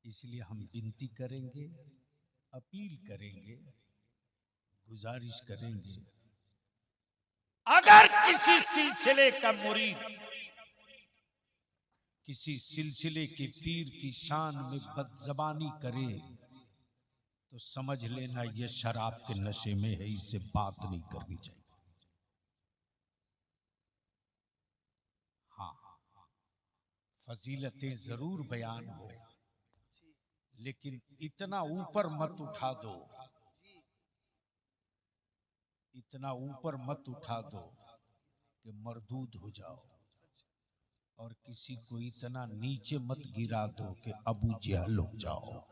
इसलिए हम विनती करेंगे, अपील करेंगे, गुजारिश करेंगे, अगर किसी सिलसिले का मुरीद किसी सिलसिले के पीर की शान में बदजबानी करे तो समझ लेना ये शराब के नशे में है, इससे बात नहीं करनी चाहिए। हाँ, फजीलतें जरूर बयान हो, लेकिन इतना ऊपर मत उठा दो, इतना ऊपर मत उठा दो कि मरदूद हो जाओ, और किसी को इतना नीचे मत गिरा दो कि अबू जहल हो जाओ।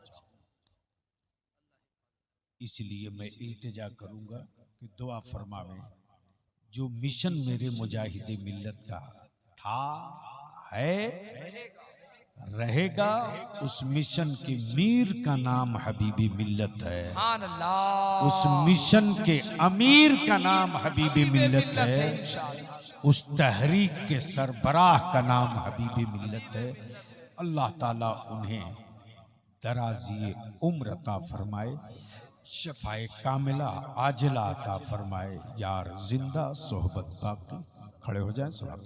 इसलिए मैं इल्तिजा करूंगा कि दुआ फरमावें, जो मिशन मेरे मुजाहिदे मिल्लत का था, है, रहेगा, उस मिशन के मीर का नाम हबीबी मिल्लत है। सुभान अल्लाह। उस मिशन के अमीर का नाम हबीबी मिल्लत है। उस तहरीक के सरबराह का नाम हबीबी मिल्लत है। अल्लाह ताला उन्हें दराज़ी उम्र अता फरमाए, शफ़ाए कामिला आजिला अता फरमाए। यार जिंदा सोहबत बाकी। खड़े हो जाएं। सलाम।